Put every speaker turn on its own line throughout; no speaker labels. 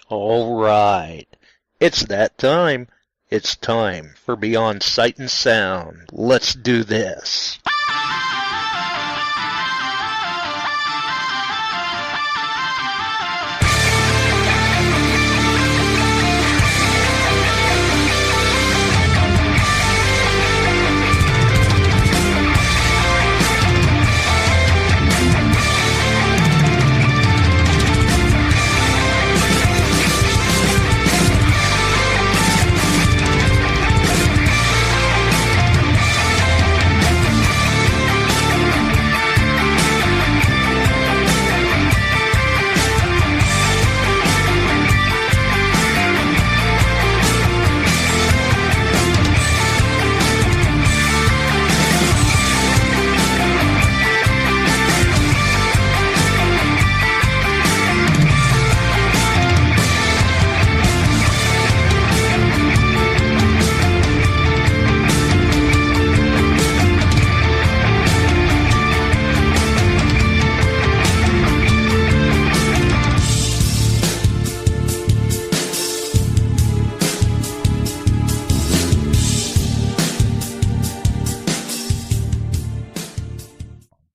All right. It's that time. It's time for Beyond Sight and Sound. Let's do this.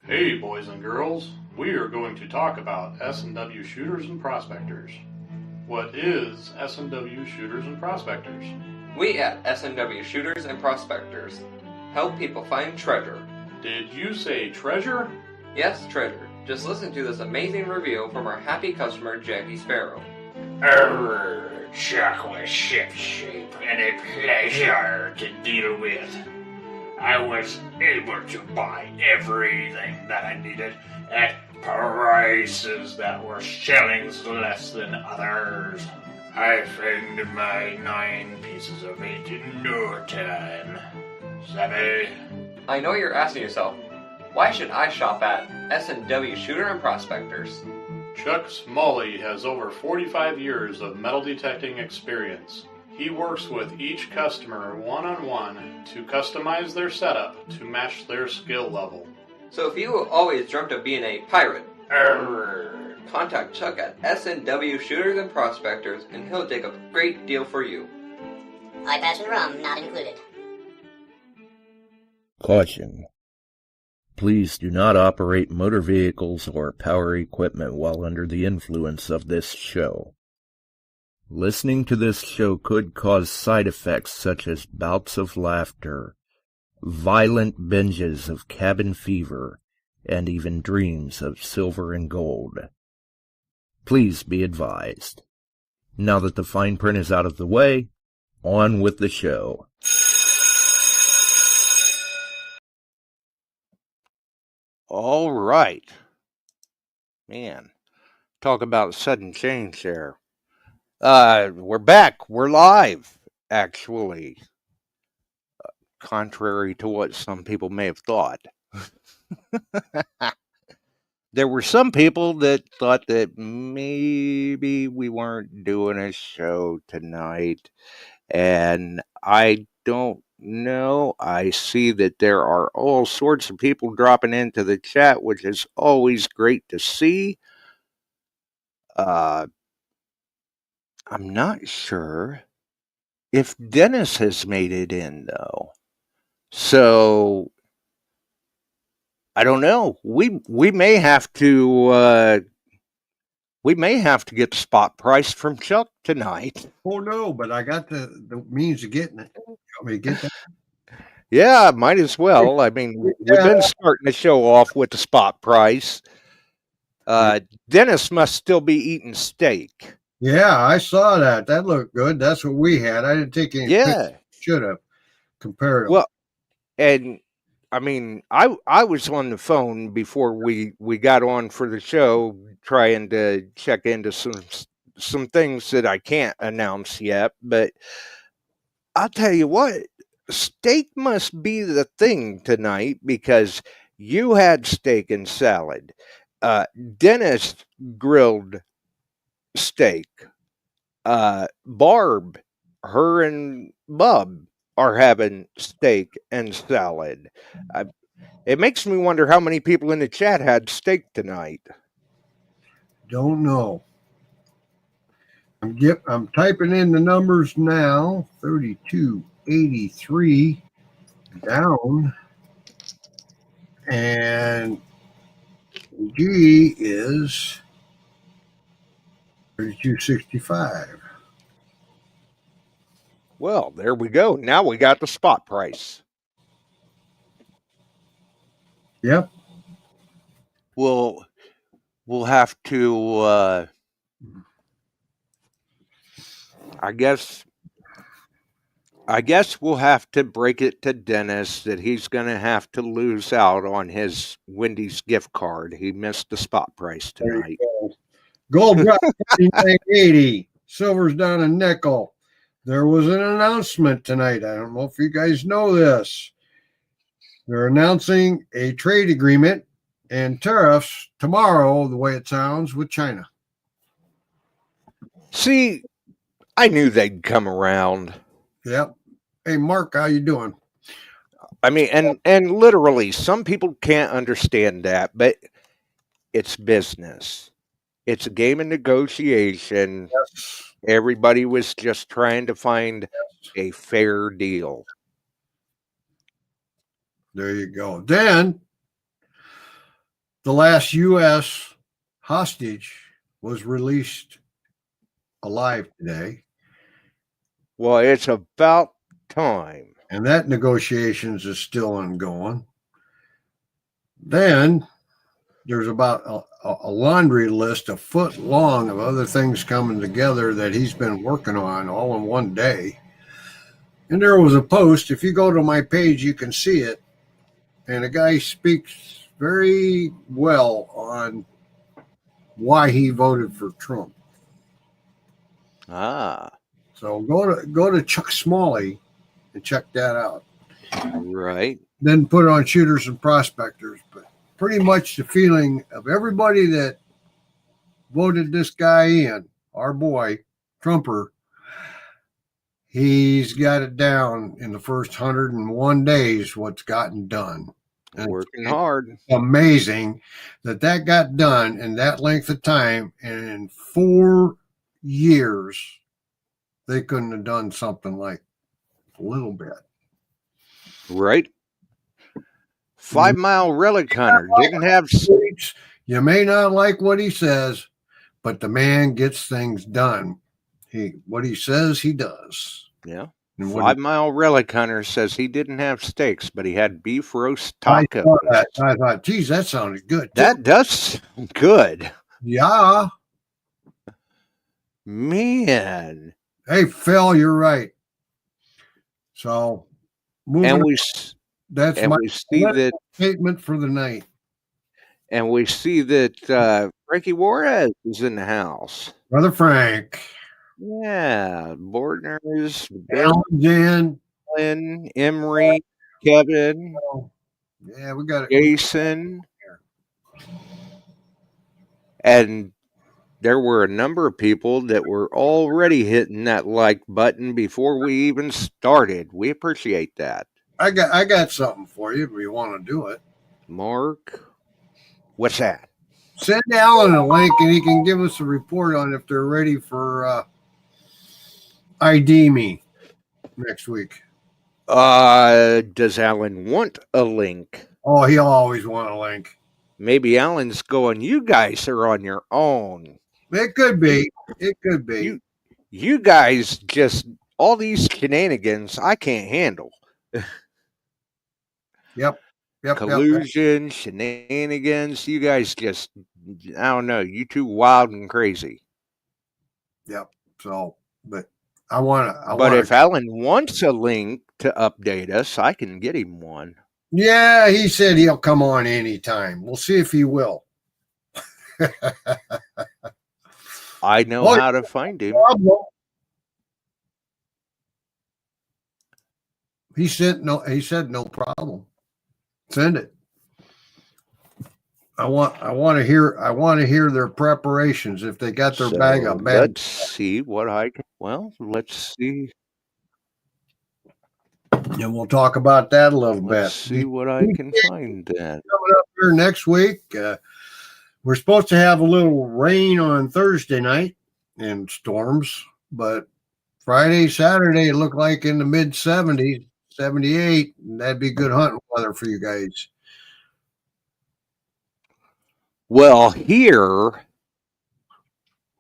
Hey boys and girls, we are going to talk about S&W shooters and prospectors. What is S&W shooters and prospectors?
We at S&W Shooters and Prospectors help people find treasure.
Did you say treasure?
Yes, treasure. Just listen to this amazing review from our happy customer, Jackie Sparrow.
Chocolate ship-shape and a pleasure to deal with. I was able to buy everything that I needed at prices that were shillings less than others. I found my 9 pieces of 8 in no time. Savvy?
I know you're asking yourself, why should I shop at S&W Shooter and Prospectors?
Chuck Smalley has over 45 years of metal detecting experience. He works with each customer one-on-one to customize their setup to match their skill level.
So if you always dreamt of being a pirate, contact Chuck at S&W Shooters and Prospectors and he'll dig a great deal for you.
iPads and rum not included.
Caution. Please do not operate motor vehicles or power equipment while under the influence of this show. Listening to this show could cause side effects such as bouts of laughter, violent binges of cabin fever, and even dreams of silver and gold. Please be advised. Now that the fine print is out of the way, on with the show. All right. Man, talk about sudden change there. We're back. We're live, actually. Contrary to what some people may have thought. There were some people that thought that maybe we weren't doing a show tonight. And I don't know. I see that there are all sorts of people dropping into the chat, which is always great to see. I'm not sure if Dennis has made it in, though. So, I don't know. We may have to get the spot price from Chuck tonight.
Oh no, but I got the means of getting it. You want me to get that?
Yeah, might as well. I mean, we've been starting the show off with the spot price. Dennis must still be eating steak.
Yeah, I saw that. That looked good. That's what we had. I didn't take any pictures. Should have compared them.
Well, and I mean, I was on the phone before we got on for the show, trying to check into some things that I can't announce yet. But I'll tell you what, steak must be the thing tonight because you had steak and salad. Dennis grilled steak. Barb, her and Bub are having steak and salad. It makes me wonder how many people in the chat had steak tonight.
Don't know. I'm typing in the numbers now. 3283 down, and G is 3265.
Well, there we go. Now we got the spot price.
Yep.
We'll have to. I guess we'll have to break it to Dennis that he's going to have to lose out on his Wendy's gift card. He missed the spot price tonight.
Gold drop 49.80. Silver's down a nickel. There was an announcement tonight. I don't know if you guys know this. They're announcing a trade agreement and tariffs tomorrow, the way it sounds, with China.
See, I knew they'd come around.
Yep. Hey, Mark, how you doing?
I mean, and literally, some people can't understand that, but it's business. It's a game of negotiation.
Yes.
Everybody was just trying to find a fair deal.
There you go. Then the last U.S. hostage was released alive today.
Well, it's about time.
And that negotiations is still ongoing. Then there's about a laundry list, a foot long, of other things coming together that he's been working on all in one day. And there was a post. If you go to my page, you can see it. And a guy speaks very well on why he voted for Trump.
Ah.
So go to Chuck Smalley and check that out.
Right.
Then put it on Shooters and Prospectors. But pretty much the feeling of everybody that voted this guy in, our boy, Trumper, he's got it down in the first 101 days what's gotten done. And
working hard.
Amazing that got done in that length of time. And in 4 years, they couldn't have done something like a little bit.
Right. 5 Mile Relic Hunter didn't have.
You may not like what he says, but the man gets things done. What he says, he does.
Yeah. 5 Mile Relic Hunter says he didn't have steaks, but he had beef roast tacos.
I thought, geez, that sounded good.
That does sound good.
Yeah.
Man.
Hey, Phil, you're right. So, that's my statement for the night.
And we see that Frankie Juarez is in the house.
Brother Frank.
Yeah. Bordner's,
Alan,
Emery, Kevin.
Yeah, we got it.
Jason. And there were a number of people that were already hitting that like button before we even started. We appreciate that.
I got something for you if you want to do it.
Mark, what's that?
Send Alan a link and he can give us a report on if they're ready for ID me next week.
Does Alan want a link?
Oh, he'll always want a link.
Maybe Alan's going, you guys are on your own.
It could be. It could be.
You guys just, all these shenanigans, I can't handle.
Yep.
Collusion, shenanigans. You guys just, I don't know. You too wild and crazy.
Yep. So, but
if Alan wants a link to update us, I can get him one.
Yeah, he said he'll come on anytime. We'll see if he will.
I know how to find him.
He said no problem. Send it. I want to hear their preparations if they got their bag up.
Let's see what I can. Well, let's see.
And we'll talk about that a little bit.
Let's see what I can find then.
Coming up here next week, we're supposed to have a little rain on Thursday night, and storms. But Friday, Saturday, it looked like in the mid 70s, 78. And that'd be good hunting weather for you guys.
Well, here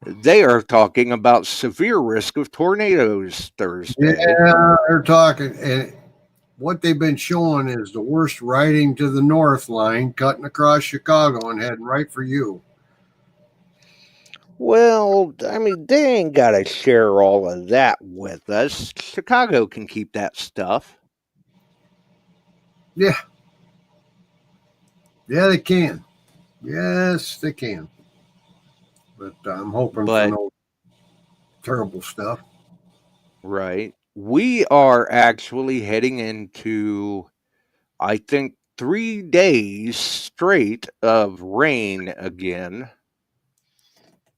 they are talking about severe risk of tornadoes Thursday.
Yeah, they're talking. And what they've been showing is the worst riding to the north line, cutting across Chicago and heading right for you.
Well, I mean, they ain't got to share all of that with us. Chicago can keep that stuff.
Yeah. Yeah, they can. Yes, they can. But I'm hoping for no terrible stuff.
Right. We are actually heading into, I think, 3 days straight of rain again.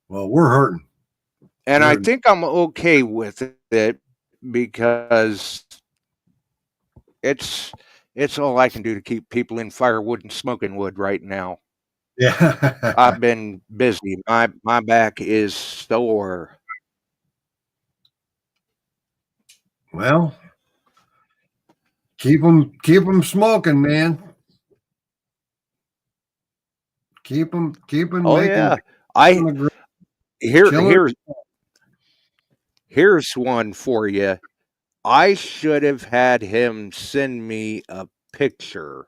Well, we're hurting.
And I think I'm okay with it because it's all I can do to keep people in firewood and smoking wood right now.
Yeah.
I've been busy. My back is sore.
Well, keep them smoking, man. Keep them
Oh
making.
Yeah. Here's one for you. I should have had him send me a picture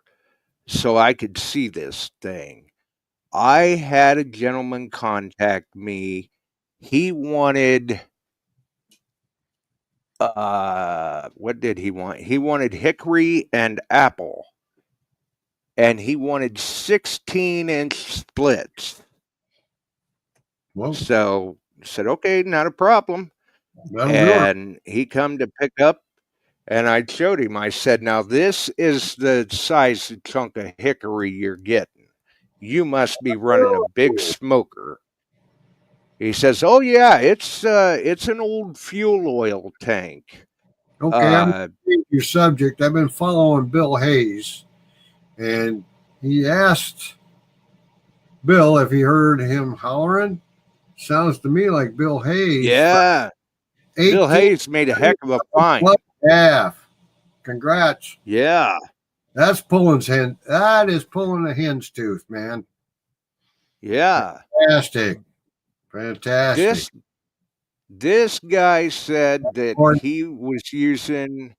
so I could see this thing. I had a gentleman contact me. He wanted what did he want? He wanted hickory and apple. And he wanted 16-inch splits.
Whoa.
So I said, okay, not a problem. And he come to pick up, and I showed him. I said, now this is the size of chunk of hickory you're getting. You must be running a big smoker. He says, oh yeah, it's an old fuel oil tank.
Okay, I'm gonna change your subject. I've been following Bill Hayes, and he asked Bill if he heard him hollering. Sounds to me like Bill Hayes.
Yeah. Bill Hayes made a heck of a find.
Half. Congrats.
Yeah.
That's pulling hen. That is pulling a hen's tooth, man.
Yeah.
Fantastic.
This guy said that he was using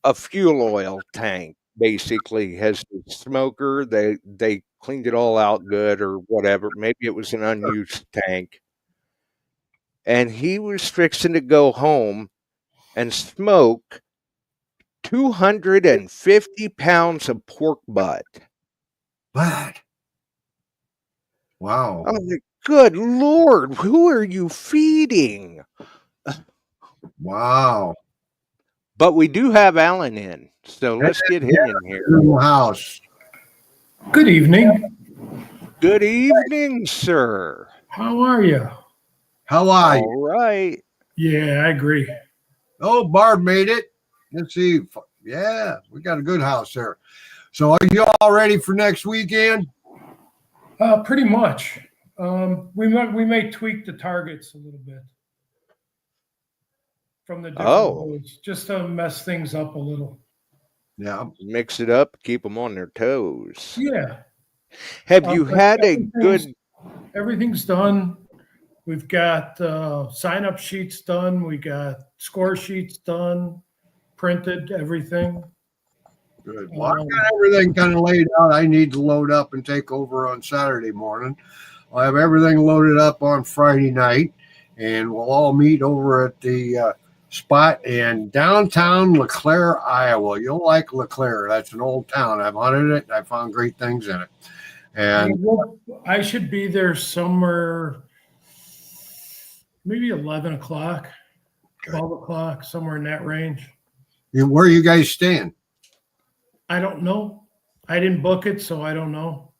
a fuel oil tank, basically, as the smoker. They cleaned it all out good or whatever. Maybe it was an unused tank. And he was fixing to go home and smoke 250 pounds of pork butt.
What? Wow.
I'm like, good Lord, who are you feeding?
Wow.
But we do have Alan in, so let's get him in here.
House.
Good evening.
Good evening, sir.
How are you?
How are you?
All right.
Yeah, I agree.
Oh, Barb made it. Let's see. Yeah, we got a good house there. So are you all ready for next weekend?
Pretty much. We may tweak the targets a little bit from the different roads, just to mess things up a little.
Yeah.
Mix it up, keep them on their toes.
Yeah.
Have you had a good...
Everything's done. We've got sign-up sheets done. We got score sheets done, printed, everything.
Good. Well, I've got everything kind of laid out. I need to load up and take over on Saturday morning. I'll have everything loaded up on Friday night, and we'll all meet over at the spot in downtown LeClaire, Iowa. You'll like LeClaire. That's an old town. I've hunted it. I found great things in it. And
I should be there somewhere, maybe 11 o'clock, 12 o'clock, somewhere in that range.
Where are you guys staying?
I don't know. I didn't book it, so I don't know.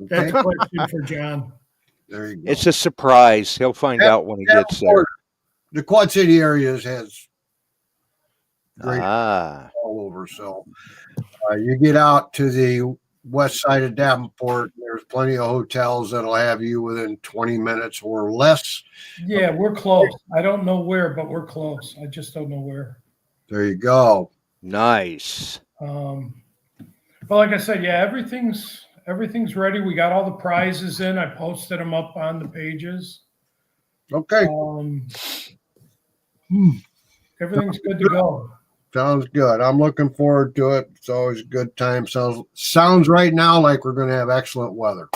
That's a question for John.
There you go.
It's a surprise. He'll find out when he gets there.
The Quad City areas has great all over. So you get out to the west side of Davenport. There's plenty of hotels that'll have you within 20 minutes or less.
Yeah, we're close. I don't know where, but we're close. I just don't know where.
There you go.
Nice.
But like I said, yeah, everything's ready. We got all the prizes in. I posted them up on the pages.
Okay.
Everything's good to go.
Sounds good. I'm looking forward to it. It's always a good time. Sounds right now like we're going to have excellent weather.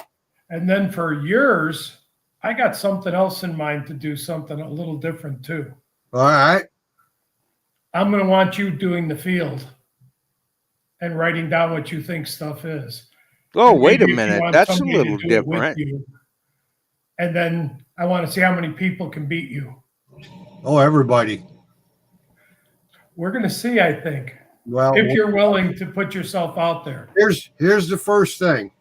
And then for yours, I got something else in mind to do something a little different too.
All right.
I'm going to want you doing the field and writing down what you think stuff is.
Oh, wait a minute. That's a little different.
And then I want to see how many people can beat you.
Oh, everybody.
We're going to see, I think.
Well,
if you're willing to put yourself out there.
Here's the first thing.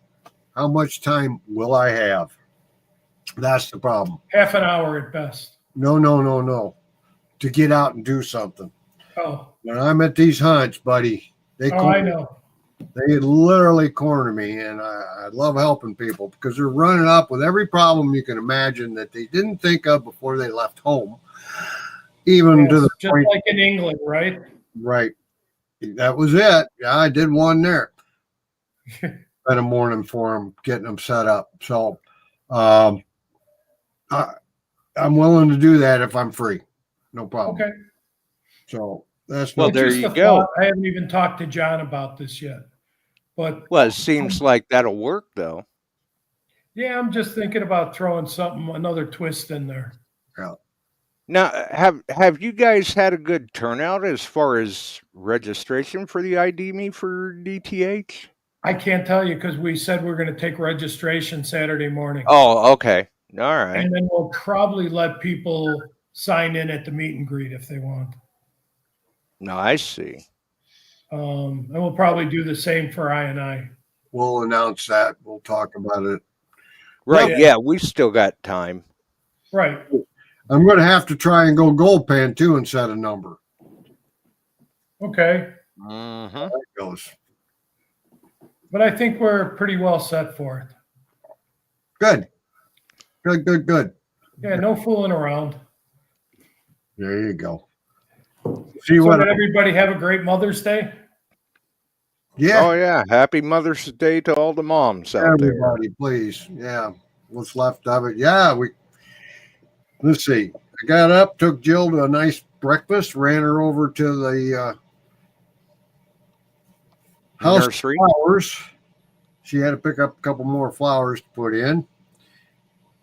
How much time will I have? That's the problem.
Half an hour at best.
No. To get out and do something.
Oh.
When I'm at these hunts, buddy,
I know.
They literally corner me, and I love helping people because they're running up with every problem you can imagine that they didn't think of before they left home. Even to the
just
point,
like in England, right?
Right. That was it. Yeah, I did one there. Spent a morning for them, getting them set up. So I'm willing to do that if I'm free. No problem.
Okay.
So that's
well, there you go.
I haven't even talked to John about this yet. But
well, it seems like that'll work though.
Yeah, I'm just thinking about throwing another twist in there.
Yeah.
Now, have you guys had a good turnout as far as registration for the ID.me for DTH?
I can't tell you because we said we're going to take registration Saturday morning.
Oh, okay. All right.
And then we'll probably let people sign in at the meet and greet if they want.
No, I see.
And we'll probably do the same for I&I.
We'll announce that. We'll talk about it.
Right. Yeah, we still got time.
Right.
I'm going to have to try and go gold pan too and set a number.
Okay.
Mm-hmm.
That goes.
But I think we're pretty well set for it.
Good. Good.
Yeah, no fooling around.
There you go.
See so did everybody have a great Mother's Day?
Yeah.
Oh, yeah. Happy Mother's Day to all the moms out there.
Everybody, please. Yeah. What's left of it. Yeah, let's see. I got up, took Jill to a nice breakfast, ran her over to the house
nursery.
Flowers. She had to pick up a couple more flowers to put in.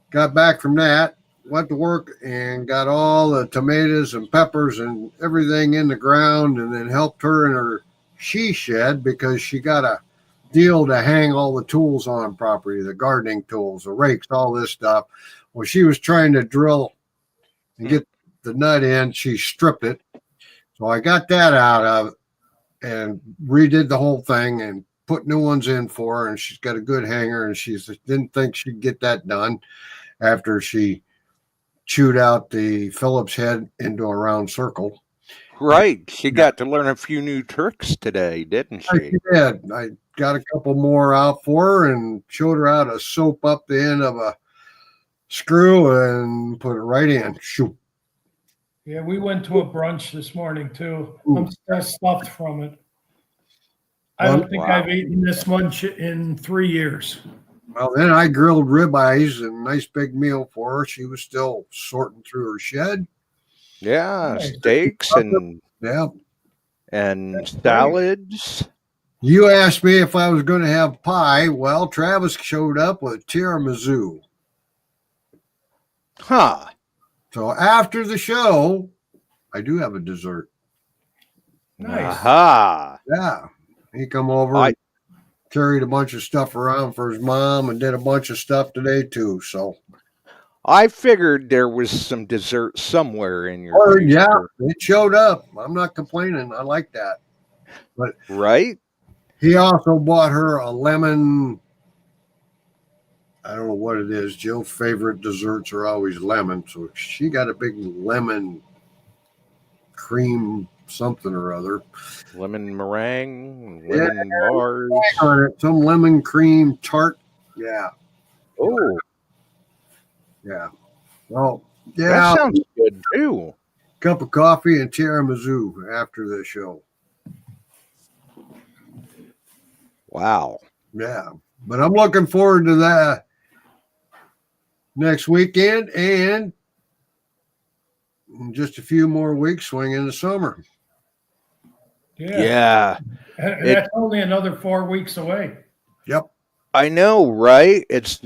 Got back from that, went to work and got all the tomatoes and peppers and everything in the ground, and then helped her in her she shed because she got a deal to hang all the tools on property, the gardening tools, the rakes, all this stuff. Well, she was trying to drill and get the nut in. She stripped it. So I got that out of it and redid the whole thing and put new ones in for her. And she's got a good hanger, and she didn't think she'd get that done after she chewed out the Phillips head into a round circle.
Right. She got to learn a few new tricks today, didn't she?
She did. I got a couple more out for her and showed her how to soap up the end of a screw and put it right in. Shoot.
Yeah, we went to a brunch this morning too. I'm still stuffed from it. I don't think I've eaten this much in 3 years.
Well, then I grilled ribeyes and a nice big meal for her. She was still sorting through her shed.
Yeah, steaks and salads.
You asked me if I was going to have pie. Well, Travis showed up with tiramisu.
Huh.
So after the show, I do have a dessert.
Nice.
Aha.
Yeah. He come over, carried a bunch of stuff around for his mom, and did a bunch of stuff today too. So
I figured there was some dessert somewhere in your
yeah, it showed up. I'm not complaining. I like that. But
right.
He also bought her a lemon. I don't know what it is. Jill's favorite desserts are always lemon. So she got a big lemon cream something or other.
Lemon meringue, lemon bars.
On it, some lemon cream tart. Yeah.
Oh,
Yeah. Oh,
that
yeah.
sounds good too.
Cup of coffee and tiramisu after the show.
Wow.
Yeah. But I'm looking forward to that next weekend and in just a few more weeks swing into summer.
Yeah.
And that's only another 4 weeks away.
Yep.
I know, right? It's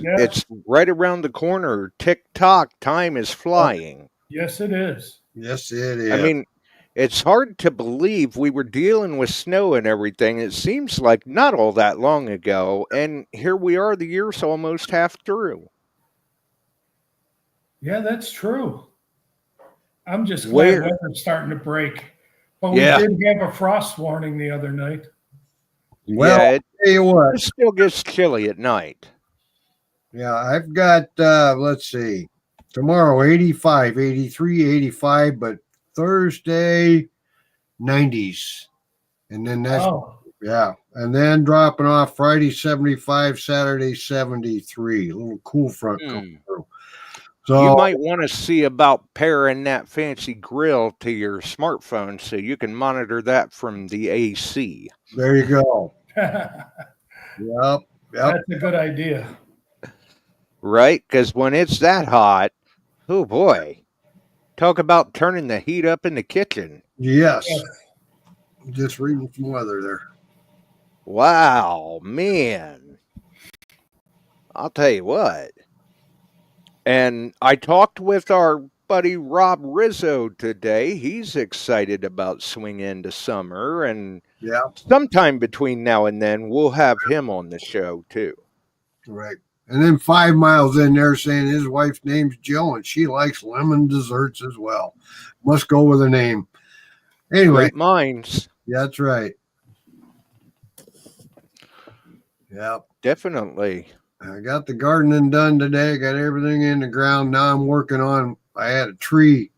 right around the corner. Tick-tock, time is flying.
Yes, it is.
Yes, it is.
I mean, it's hard to believe we were dealing with snow and everything. It seems like not all that long ago, and here we are, the year's almost half through.
Yeah, that's true. I'm just glad weather's starting to break. But we did have a frost warning the other night.
Well, I'll tell you what.
It still gets chilly at night.
Yeah, I've got, let's see, tomorrow 85, 83, 85, but Thursday 90s. And then that's, and then dropping off Friday 75, Saturday 73. A little cool front coming through. So
you might want to see about pairing that fancy grill to your smartphone so you can monitor that from the AC.
There you go. Yep.
That's a good idea.
Right? Because when it's that hot, oh boy, talk about turning the heat up in the kitchen.
Yes. Just reading some weather there.
Wow, man. I'll tell you what. And I talked with our buddy Rob Rizzo today. He's excited about swing into summer, and sometime between now and then we'll have him on the show too.
Right. And then 5 miles in there saying his wife's name's Jill and she likes lemon desserts as well. Must go with her name. Anyway.
Great minds.
That's right. Yep.
Definitely.
I got the gardening done today. Got everything in the ground. Now I'm working on, I had a tree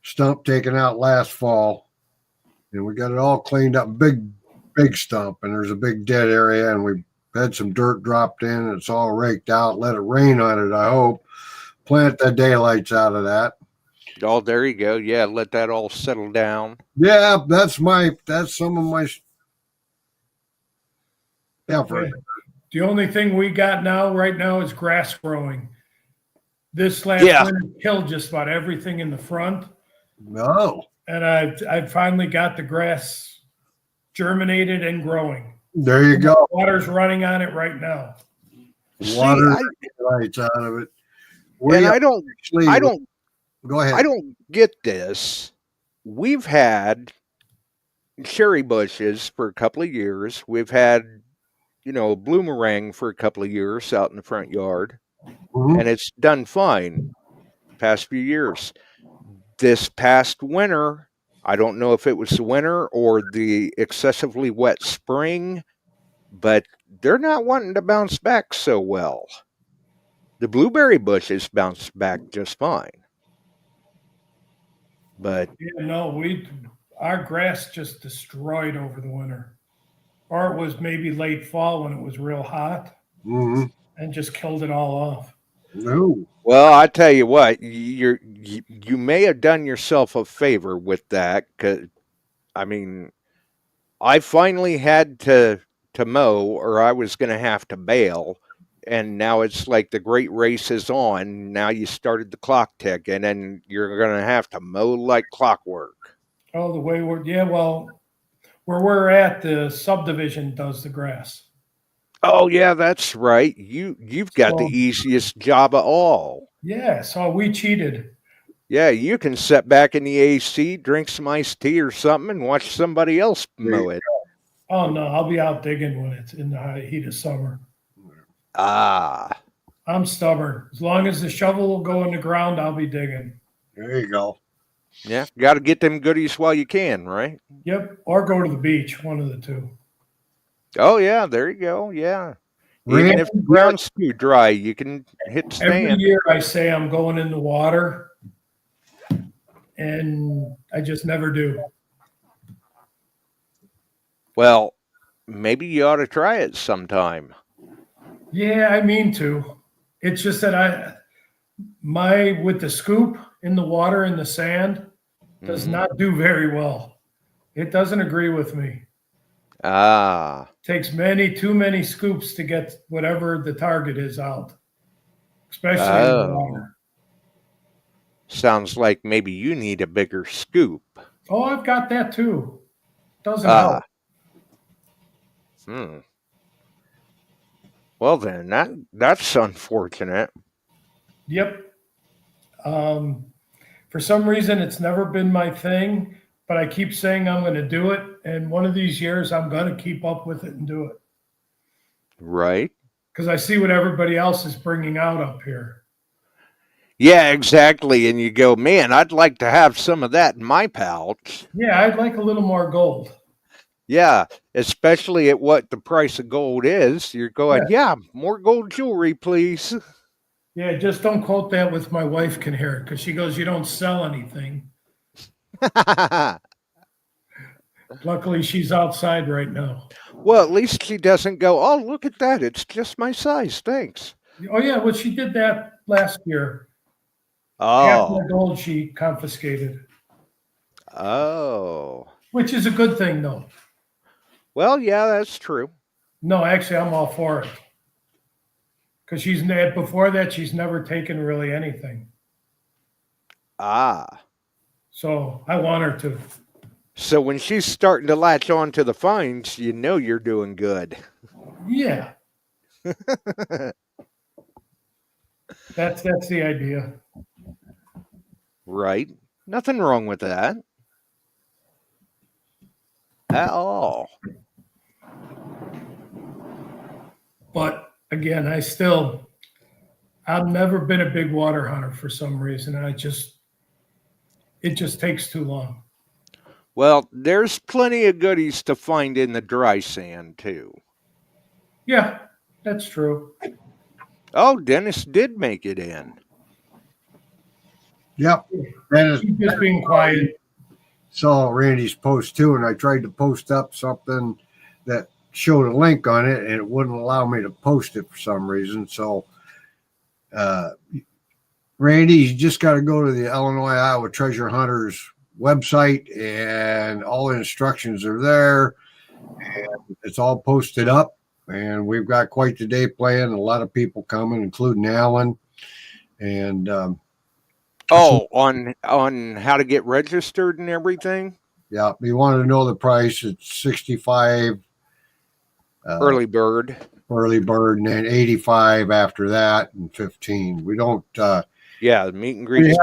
stump taken out last fall. And we got it all cleaned up. Big stump. And there's a big dead area. And we had some dirt dropped in. And it's all raked out. Let it rain on it, I hope. Plant the daylights out of that.
Oh, there you go. Yeah, let that all settle down.
Yeah, that's some of my effort.
The only thing we got right now is grass growing. This last winter killed just about everything in the front.
No.
And I finally got the grass germinated and growing.
There you go.
Water's running on it right now.
Water lights out of it.
And I don't
go ahead.
I don't get this. We've had cherry bushes for a couple of years. We've had blue meringue for a couple of years out in the front yard, and it's done fine past few years. This past winter, I don't know if it was the winter or the excessively wet spring, but they're not wanting to bounce back so well. The blueberry bushes bounced back just fine. But
our grass just destroyed over the winter. Or it was maybe late fall when it was real hot and just killed it all off.
No.
Well, I tell you what, you may have done yourself a favor with that, because I mean, I finally had to mow, or I was going to have to bail, and now it's like the great race is on. Now you started the clock ticking, and you're going to have to mow like clockwork.
Oh, the way where we're at, the subdivision does the grass.
Oh yeah, that's right. You've got the easiest job of all.
Yeah, so we cheated.
Yeah, you can sit back in the AC, drink some iced tea or something, and watch somebody else mow it.
Oh no, I'll be out digging when it's in the heat of summer. I'm stubborn. As long as the shovel will go in the ground, I'll be digging.
There you go.
Yeah, got to get them goodies while you can, right?
Yep, or go to the beach, one of the two.
Oh, yeah, there you go, yeah. Even if the ground's too dry, you can hit sand.
Every year I say I'm going in the water, and I just never do.
Well, maybe you ought to try it sometime.
Yeah, I mean to. It's just that with the scoop in the water and the sand does not do very well. It doesn't agree with me.
Ah.
Takes too many scoops to get whatever the target is out, especially in the water.
Sounds like maybe you need a bigger scoop.
Oh, I've got that too. Doesn't help.
Well, then that's unfortunate.
Yep. For some reason, it's never been my thing, but I keep saying I'm going to do it. And one of these years, I'm going to keep up with it and do it.
Right.
Because I see what everybody else is bringing out up here.
Yeah, exactly. And you go, man, I'd like to have some of that in my pouch.
Yeah, I'd like a little more gold.
Yeah, especially at what the price of gold is. You're going, yeah more gold jewelry, please.
Yeah, just don't quote that with my wife can hear it, because she goes, you don't sell anything. Luckily, she's outside right now.
Well, at least she doesn't go, oh, look at that. It's just my size. Thanks.
Oh, yeah. Well, she did that last year.
Oh.
Half the gold she confiscated.
Oh.
Which is a good thing, though.
Well, yeah, that's true.
No, actually, I'm all for it. Because before that, she's never taken really anything.
Ah.
So I want her to.
So when she's starting to latch on to the finds, you know you're doing good.
Yeah. That's the idea.
Right. Nothing wrong with that. At all.
But again, I've never been a big water hunter for some reason. And it just takes too long.
Well, there's plenty of goodies to find in the dry sand, too.
Yeah, that's true.
Oh, Dennis did make it in.
Yep. Dennis,
He's just being quiet.
Saw Randy's post too, and I tried to post up something that showed a link on it, and it wouldn't allow me to post it for some reason. So, Randy, you just got to go to the Illinois Iowa Treasure Hunters website, and all the instructions are there, and it's all posted up. And we've got quite the day planned. A lot of people coming, including Alan. And
on how to get registered and everything.
Yeah, you want to know the price? It's $65
early bird,
and then $85 after that, and $15. We don't.
Yeah, the meet and greet.
We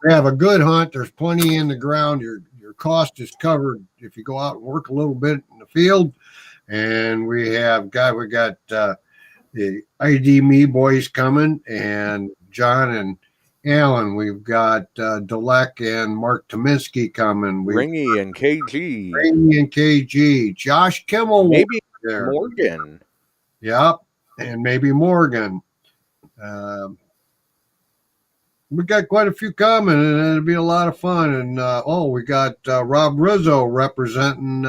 have a good hunt. There's plenty in the ground. Your cost is covered if you go out and work a little bit in the field. And we got the ID Me boys coming, and John and Alan. We've got Dulek and Mark Tominski coming.
Ringy and KG.
Josh Kimmel.
Maybe
there.
Morgan.
Yep, and maybe Morgan. We got quite a few coming, and it'll be a lot of fun. And we got Rob Rizzo representing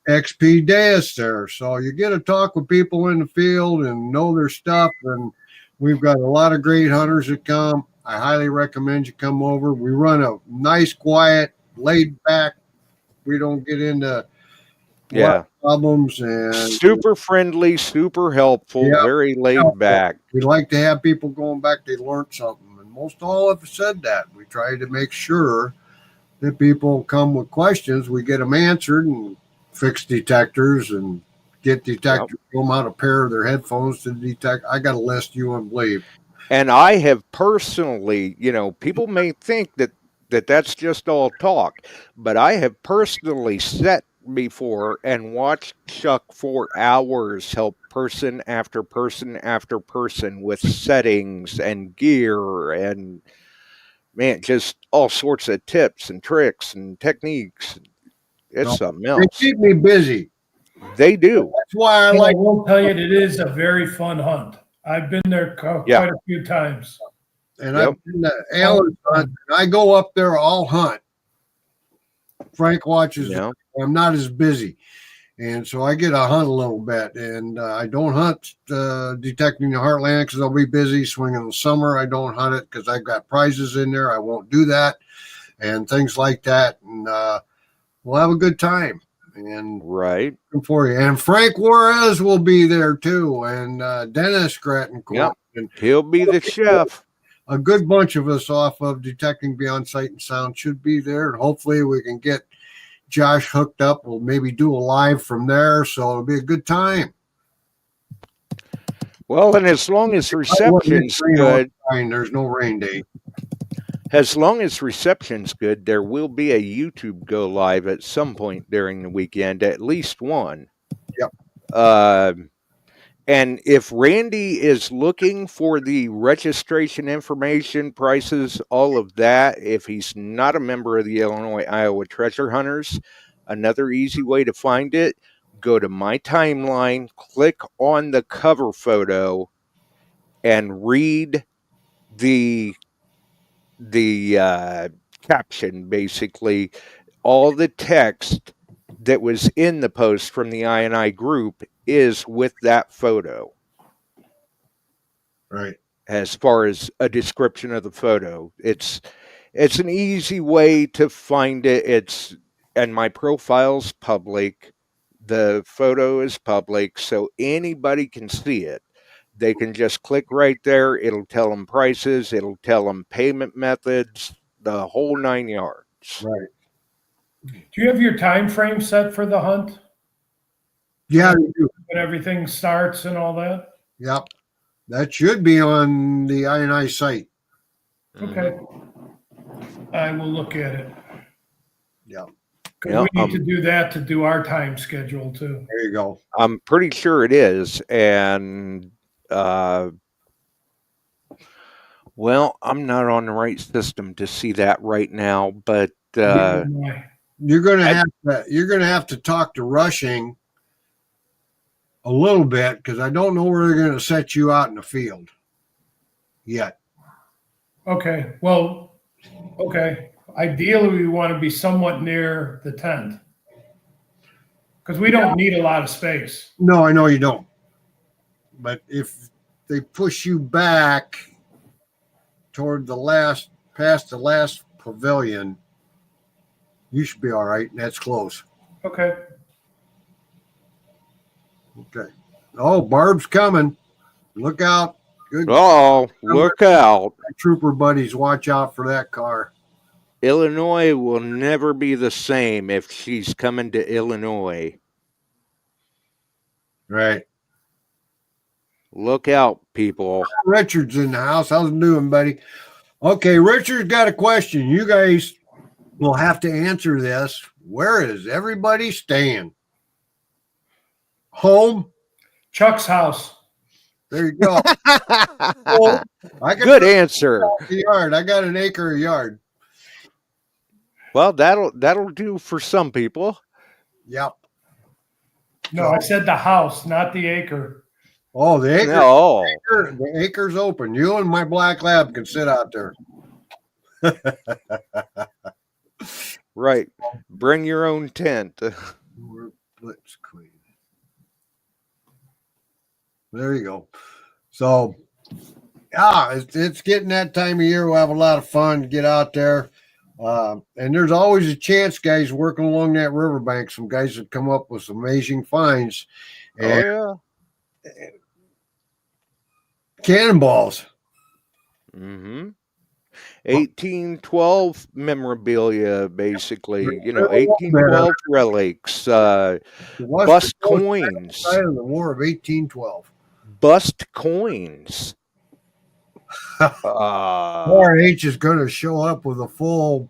XP Deus there. So you get to talk with people in the field and know their stuff. And we've got a lot of great hunters that come. I highly recommend you come over. We run a nice, quiet, laid back. We don't get into problems, and
super friendly, super helpful, very laid back.
We like to have people going back. They learned something, and most all have said that. We try to make sure that people come with questions, we get them answered, and fix detectors and get detectors, them out a pair of their headphones to detect. I got a list you wouldn't believe.
And I have personally, people may think that's just all talk, but I have personally sat before and watched Chuck for hours help person after person after person with settings and gear and, man, just all sorts of tips and tricks and techniques. It's something else.
They keep me busy.
They do.
That's why I
will tell you, it is a very fun hunt. I've been there quite a few times.
And I've been to Alan's hunt. I go up there, I'll hunt. Frank watches I'm not as busy. And so I get to hunt a little bit, and I don't hunt detecting the heartland because I'll be busy swinging the summer. I don't hunt it because I've got prizes in there. I won't do that and things like that. And we'll have a good time. And
right
for you. And Frank Juarez will be there too, and Dennis Grattancourt.
Yep.
And
He'll be the chef.
a good bunch of us off of Detecting Beyond Sight and Sound should be there, and hopefully we can get Josh hooked up. We'll maybe do a live from there, so it'll be a good time.
Well, and as long as reception's good,
there's no rain date.
as long as reception's good, there will be a YouTube go live at some point during the weekend, at least one.
Yep.
And if Randy is looking for the registration information, prices, all of that, if he's not a member of the Illinois-Iowa Treasure Hunters, another easy way to find it, go to my timeline, click on the cover photo, and read the caption, basically. All the text that was in the post from the I&I group is with that photo.
Right.
As far as a description of the photo, it's an easy way to find it. And my profile's public. The photo is public, so anybody can see it. They can just click right there. It'll tell them prices. It'll tell them payment methods, the whole 9 yards.
Right.
Do you have your time frame set for the hunt?
Yeah, you do.
When everything starts and all that?
Yep. That should be on the I&I site.
Okay. I will look at it.
Yep.
Because we need to do that to do our time schedule too.
There you go.
I'm pretty sure it is. And, well, I'm not on the right system to see that right now, but
you're gonna have to talk to Rushing a little bit, because I don't know where they're gonna set you out in the field yet.
Okay. Well, okay. Ideally, we want to be somewhat near the tent because we don't need a lot of space.
No, I know you don't. But if they push you back toward past the last pavilion, you should be all right. And that's close.
Okay.
Okay. Oh, Barb's coming. Look out. Good.
Oh, look out.
Trooper buddies, watch out for that car.
Illinois will never be the same if she's coming to Illinois.
Right.
Look out, people.
Richard's in the house. How's it doing, buddy? Okay, Richard's got a question. You guys will have to answer this. Where is everybody staying? Home?
Chuck's house.
There you go.
Good answer.
Yard. I got an acre of yard.
Well, that'll do for some people.
Yep.
No, I said the house, not the acre.
Oh, the acre.
No.
The acre's open. You and my black lab can sit out there.
Right. Bring your own tent.
Let's clean. There you go. So, yeah, it's getting that time of year. We'll have a lot of fun. Get out there. And there's always a chance, guys, working along that riverbank. Some guys have come up with some amazing finds. And cannonballs.
1812 memorabilia, basically. 1812 relics. Bust coins.
The War of 1812.
Bust coins.
RH is going to show up with a full,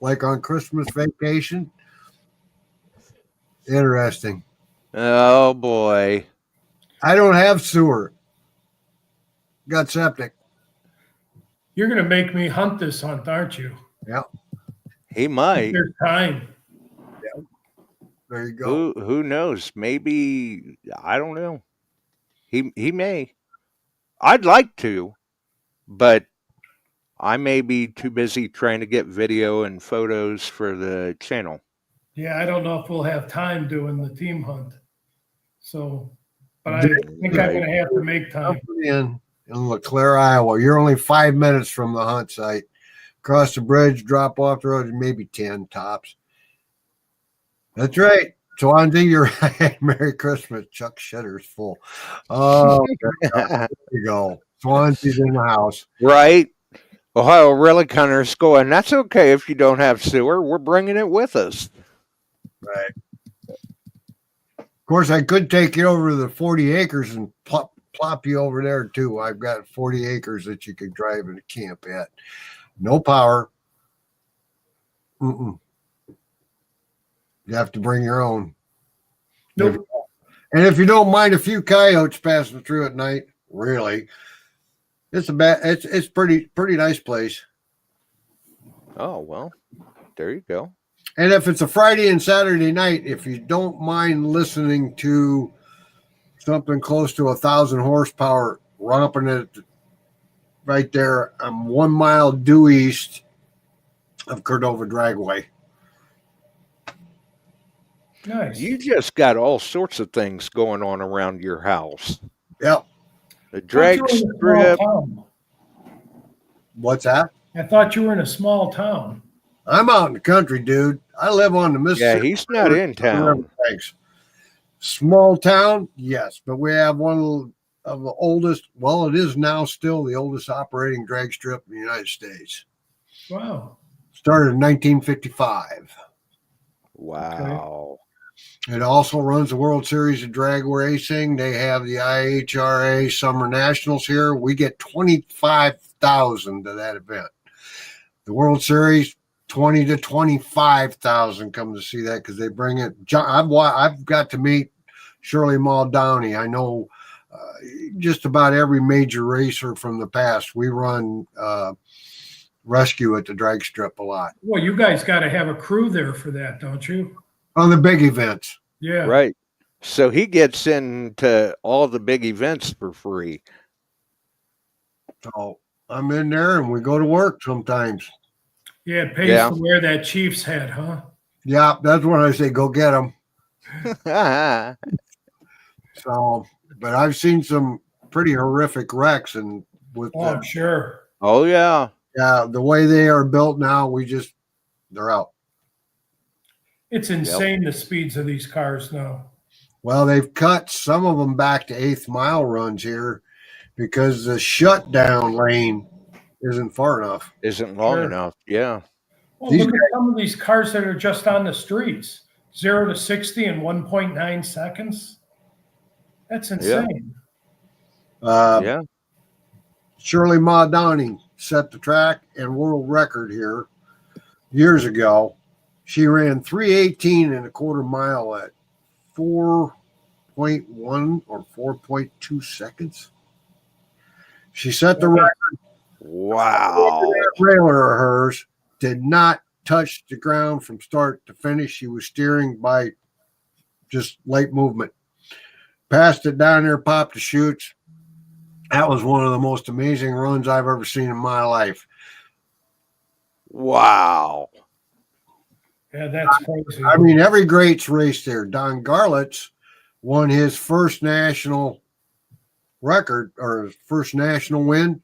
like on Christmas vacation. Interesting.
Oh boy.
I don't have sewer. Got septic.
You're going to make me hunt this hunt, aren't you?
Yeah.
He might.
There's time.
Yeah. There you go.
Who knows? Maybe, I don't know. He may. I'd like to, but I may be too busy trying to get video and photos for the channel.
Yeah, I don't know if we'll have time doing the team hunt. So, but I think I'm going to have to make time.
In LeClaire, Iowa. You're only 5 minutes from the hunt site. Cross the bridge, drop off the road, maybe 10 tops. That's right. Swansea, you're right. Merry Christmas. Chuck Shitter's full. Oh, there you go. Swansea's in the house.
Right. Ohio Relic Hunter's going, that's okay if you don't have sewer. We're bringing it with us.
Right. Of course, I could take you over to the 40 acres and plop you over there, too. I've got 40 acres that you could drive and camp at. No power. You have to bring your own.
Nope.
And if you don't mind a few coyotes passing through at night, really, it's pretty nice place.
Oh, well, there you go.
And if it's a Friday and Saturday night, if you don't mind listening to something close to 1,000 horsepower romping it right there, I'm 1 mile due east of Cordova Dragway.
Nice.
You just got all sorts of things going on around your house.
Yep.
The drag strip.
What's that?
I thought you were in a small town.
I'm out in the country, dude. I live on the Mississippi.
Yeah, he's not in town.
Small town, yes, but we have one of the oldest, well, it is now still the oldest operating drag strip in the United States.
Wow.
Started in 1955.
Wow.
Okay. It also runs the World Series of Drag Racing. They have the IHRA Summer Nationals here. We get 25,000 to that event. The World Series, 20 to 25,000 come to see that because they bring it. I've got to meet Shirley Muldowney. I know just about every major racer from the past. We run rescue at the drag strip a lot.
Well, you guys got to have a crew there for that, don't you?
On the big events.
Yeah.
Right. So he gets into all the big events for free.
So I'm in there and we go to work sometimes.
Yeah, it pays to wear that Chiefs hat, huh?
Yeah, that's when I say go get them. So, but I've seen some pretty horrific wrecks, and with
I'm sure.
Oh yeah,
yeah, the way they are built now, they're out.
It's insane the speeds of these cars now.
Well, they've cut some of them back to 8th mile runs here because the shutdown lane isn't far enough.
Isn't long enough. Yeah.
Well, look at some of these cars that are just on the streets. 0 to 60 in 1.9 seconds. That's insane.
Yeah. Shirley Muldowney set the track and world record here years ago. She ran 3:18 and a quarter mile at 4.1 or 4.2 seconds. She set the record.
Wow.
That trailer of hers did not touch the ground from start to finish. She was steering by just light movement. Passed it down there, popped the chutes. That was one of the most amazing runs I've ever seen in my life.
Wow.
Yeah, that's crazy.
I mean, every great's race there. Don Garlitz won his first national record or his first national win.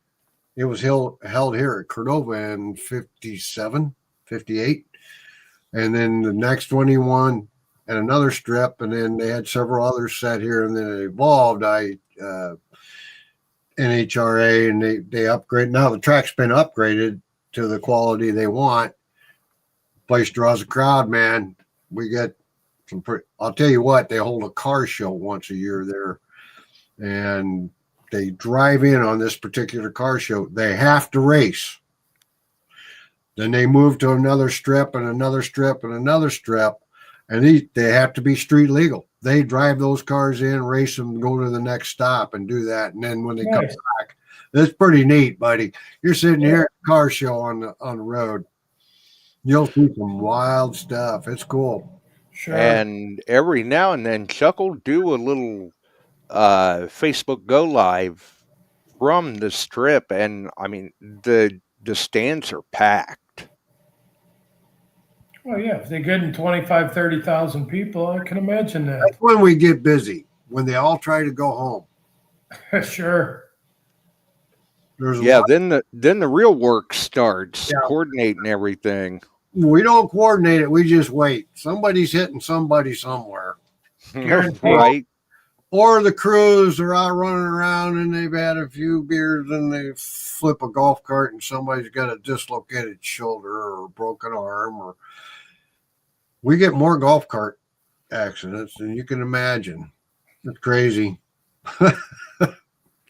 It was held here at Cordova in 57, 58. And then the next one he won at another strip, and then they had several others set here, and then it evolved. NHRA, and they upgrade. Now the track's been upgraded to the quality they want. Place draws a crowd, man. We get some I'll tell you what, they hold a car show once a year there, and they drive in on this particular car show. They have to race. Then they move to another strip and another strip and another strip, and they have to be street legal. They drive those cars in, race them, go to the next stop, and do that. And then when they come back, that's pretty neat, buddy. You're sitting here at a car show on the road. You'll see some wild stuff. It's cool.
Sure.
And every now and then, Chuck will do a little Facebook Go Live from the strip, and I mean the the stands are packed.
Well, yeah, if they get in 25, 30,000 people, I can imagine that.
That's when we get busy, when they all try to go home.
Sure.
Then the real work starts,
Yeah.
coordinating everything.
We don't coordinate it. We just wait. Somebody's hitting somebody somewhere.
Right.
Or the crews are out running around and they've had a few beers and they flip a golf cart and somebody's got a dislocated shoulder or a broken arm. Or we get more golf cart accidents than you can imagine. It's crazy.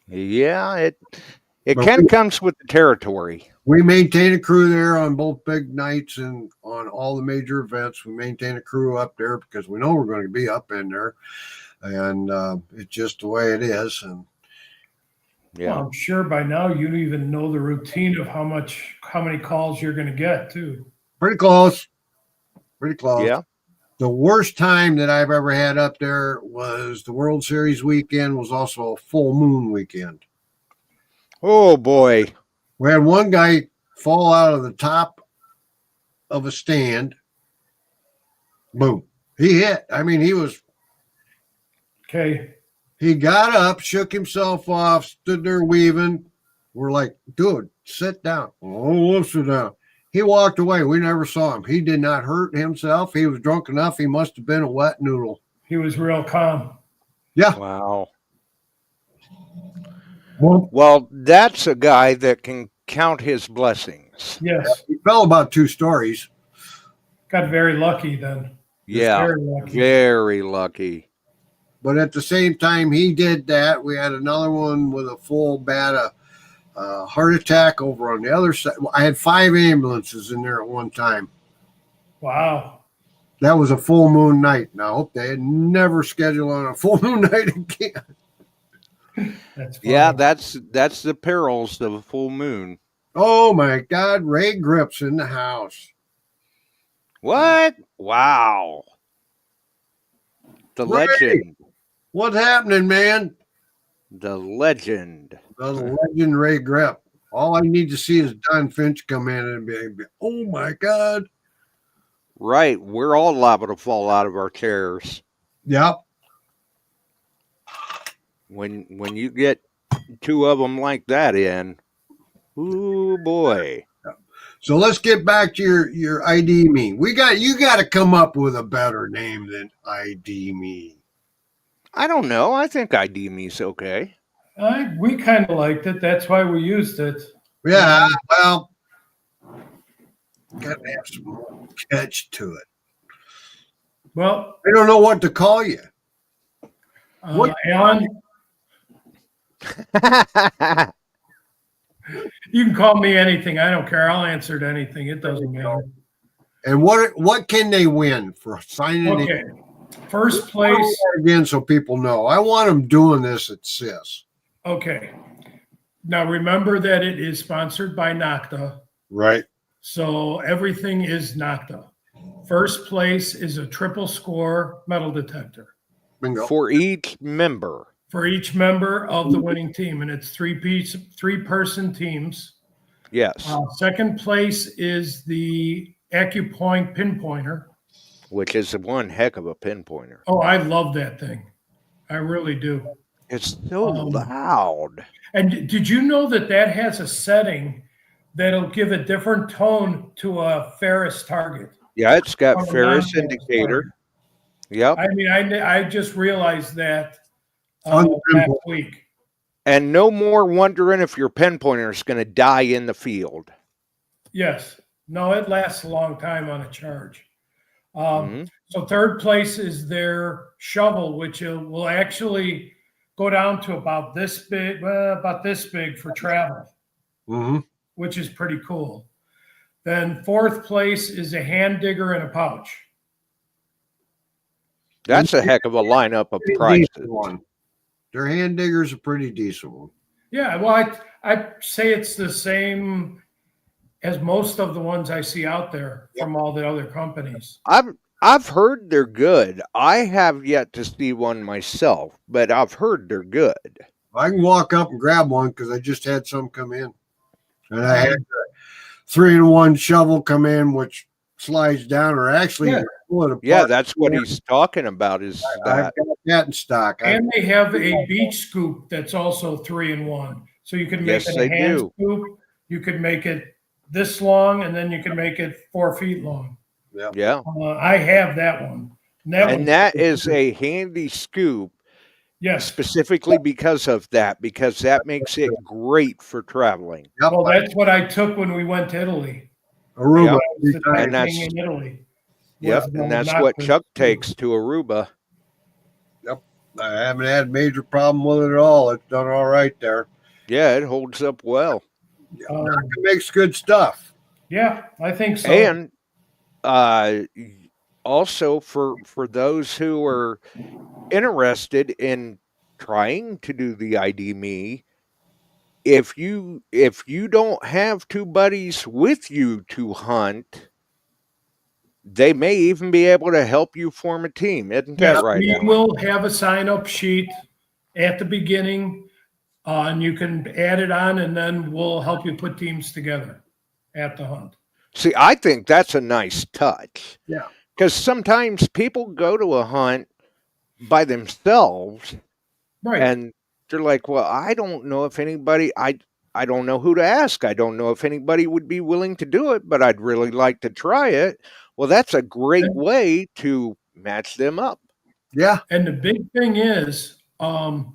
Yeah, it kind of comes with the territory.
We maintain a crew there on both big nights and on all the major events. We maintain a crew up there because we know we're going to be up in there. And it's just the way it is. And
yeah,
well, I'm sure by now you even know the routine of how many calls you're going to get too.
Pretty close.
Yeah.
The worst time that I've ever had up there was the World Series weekend. Was also a full moon weekend.
Oh boy.
We had one guy fall out of the top of a stand. Boom. He hit. I mean, he was.
Okay.
He got up, shook himself off, stood there weaving. We're like, dude, sit down. Oh, we'll sit down. He walked away. We never saw him. He did not hurt himself. He was drunk enough. He must have been a wet noodle.
He was real calm.
Yeah.
Wow. Well, that's a guy that can count his blessings.
Yes.
He fell about 2 stories.
Got very lucky then.
Yeah. Very lucky.
But at the same time he did that, we had another one with a full bat of heart attack over on the other side. I had 5 ambulances in there at one time.
Wow.
That was a full moon night. Now, I hope they had never scheduled on a full moon night again.
That's funny.
Yeah, that's the perils of a full moon.
Oh, my God. Ray Gripp's in the house.
What? Wow. The
Ray,
legend.
what's happening, man?
The legend.
The legend Ray Gripp. All I need to see is Don Finch come in and be, oh, my God.
Right. We're all liable to fall out of our chairs.
Yep.
When you get 2 of them like that in, ooh boy.
So let's get back to your ID me. You got to come up with a better name than ID me.
I don't know. I think ID me's okay.
We kind of liked it. That's why we used it.
Yeah, well, got to have some more catch to it.
Well,
I don't know what to call you.
Alan, you can call me anything. I don't care. I'll answer to anything. It doesn't matter.
And what can they win for signing
Okay. First place.
Again, so people know. I want them doing this at CIS.
Okay. Now remember that it is sponsored by NACTA.
Right.
So everything is NACTA. First place is a triple score metal detector.
Bingo.
For each member.
For each member of the winning team. And it's 3-person teams.
Yes.
Second place is the AccuPoint pinpointer.
Which is one heck of a pinpointer.
Oh, I love that thing. I really do.
It's so loud.
And did you know that has a setting that'll give a different tone to a Ferris target?
Yeah, it's got Ferris indicator.
Target.
Yep.
I mean, I just realized that last week.
And no more wondering if your pinpointer is going to die in the field.
Yes. No, it lasts a long time on a charge. So third place is their shovel, which will actually go down to about this big for travel, which is pretty cool. Then fourth place is a hand digger and a pouch.
That's a heck of a lineup of prices.
Their hand diggers are pretty decent one.
Yeah, well, I say it's the same as most of the ones I see out there from all the other companies.
I've heard they're good. I have yet to see one myself, but I've heard they're good.
I can walk up and grab one because I just had some come in, and I 3-in-1 shovel come in, which slides down, or actually
Yeah.
you pull it apart.
Yeah, that's what he's talking about. Is
I've
that?
got that in stock.
And they have a beach scoop that's also 3-in-1. So you can make
Yes,
it
they
a hand
do.
scoop. You could make it this long, and then you can make it 4 feet long.
Yeah,
I have that one.
and that is a handy scoop.
Yes.
Specifically because of that, because that makes it great for traveling.
Yep.
Well, that's what I took when we went to Italy.
Aruba.
The
And that's-
thing in Italy.
Yep,
was
and that's
not
what
the
Chuck
scoop.
takes to Aruba.
Yep. I haven't had a major problem with it at all. It's done all right there.
Yeah, it holds up well.
It makes good stuff.
Yeah, I think so.
And also for those who are interested in trying to do the ID Me, if you don't have two buddies with you to hunt, they may even be able to help you form a team. Isn't that right,
We
Alan?
will have a sign-up sheet at the beginning, and you can add it on, and then we'll help you put teams together at the hunt.
See, I think that's a nice touch.
Yeah.
Because sometimes people go to a hunt by themselves,
Right.
and they're like, well, I don't know if anybody, I don't know who to ask. I don't know if anybody would be willing to do it, but I'd really like to try it. Well, that's a great way to match them up.
Yeah.
And the big thing is, when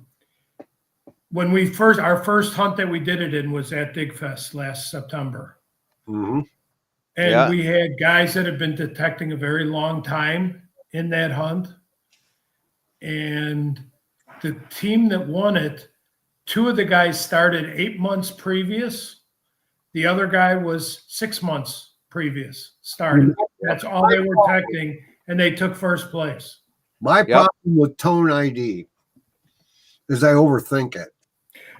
our first hunt that we did it in was at Digfest last September.
Mm-hmm.
And we had guys that have been detecting a very long time in that hunt. And the team that won it, 2 of the guys started 8 months previous. The other guy was 6 months previous started. That's all they were detecting, and they took first place.
My problem with Tone ID is I overthink it.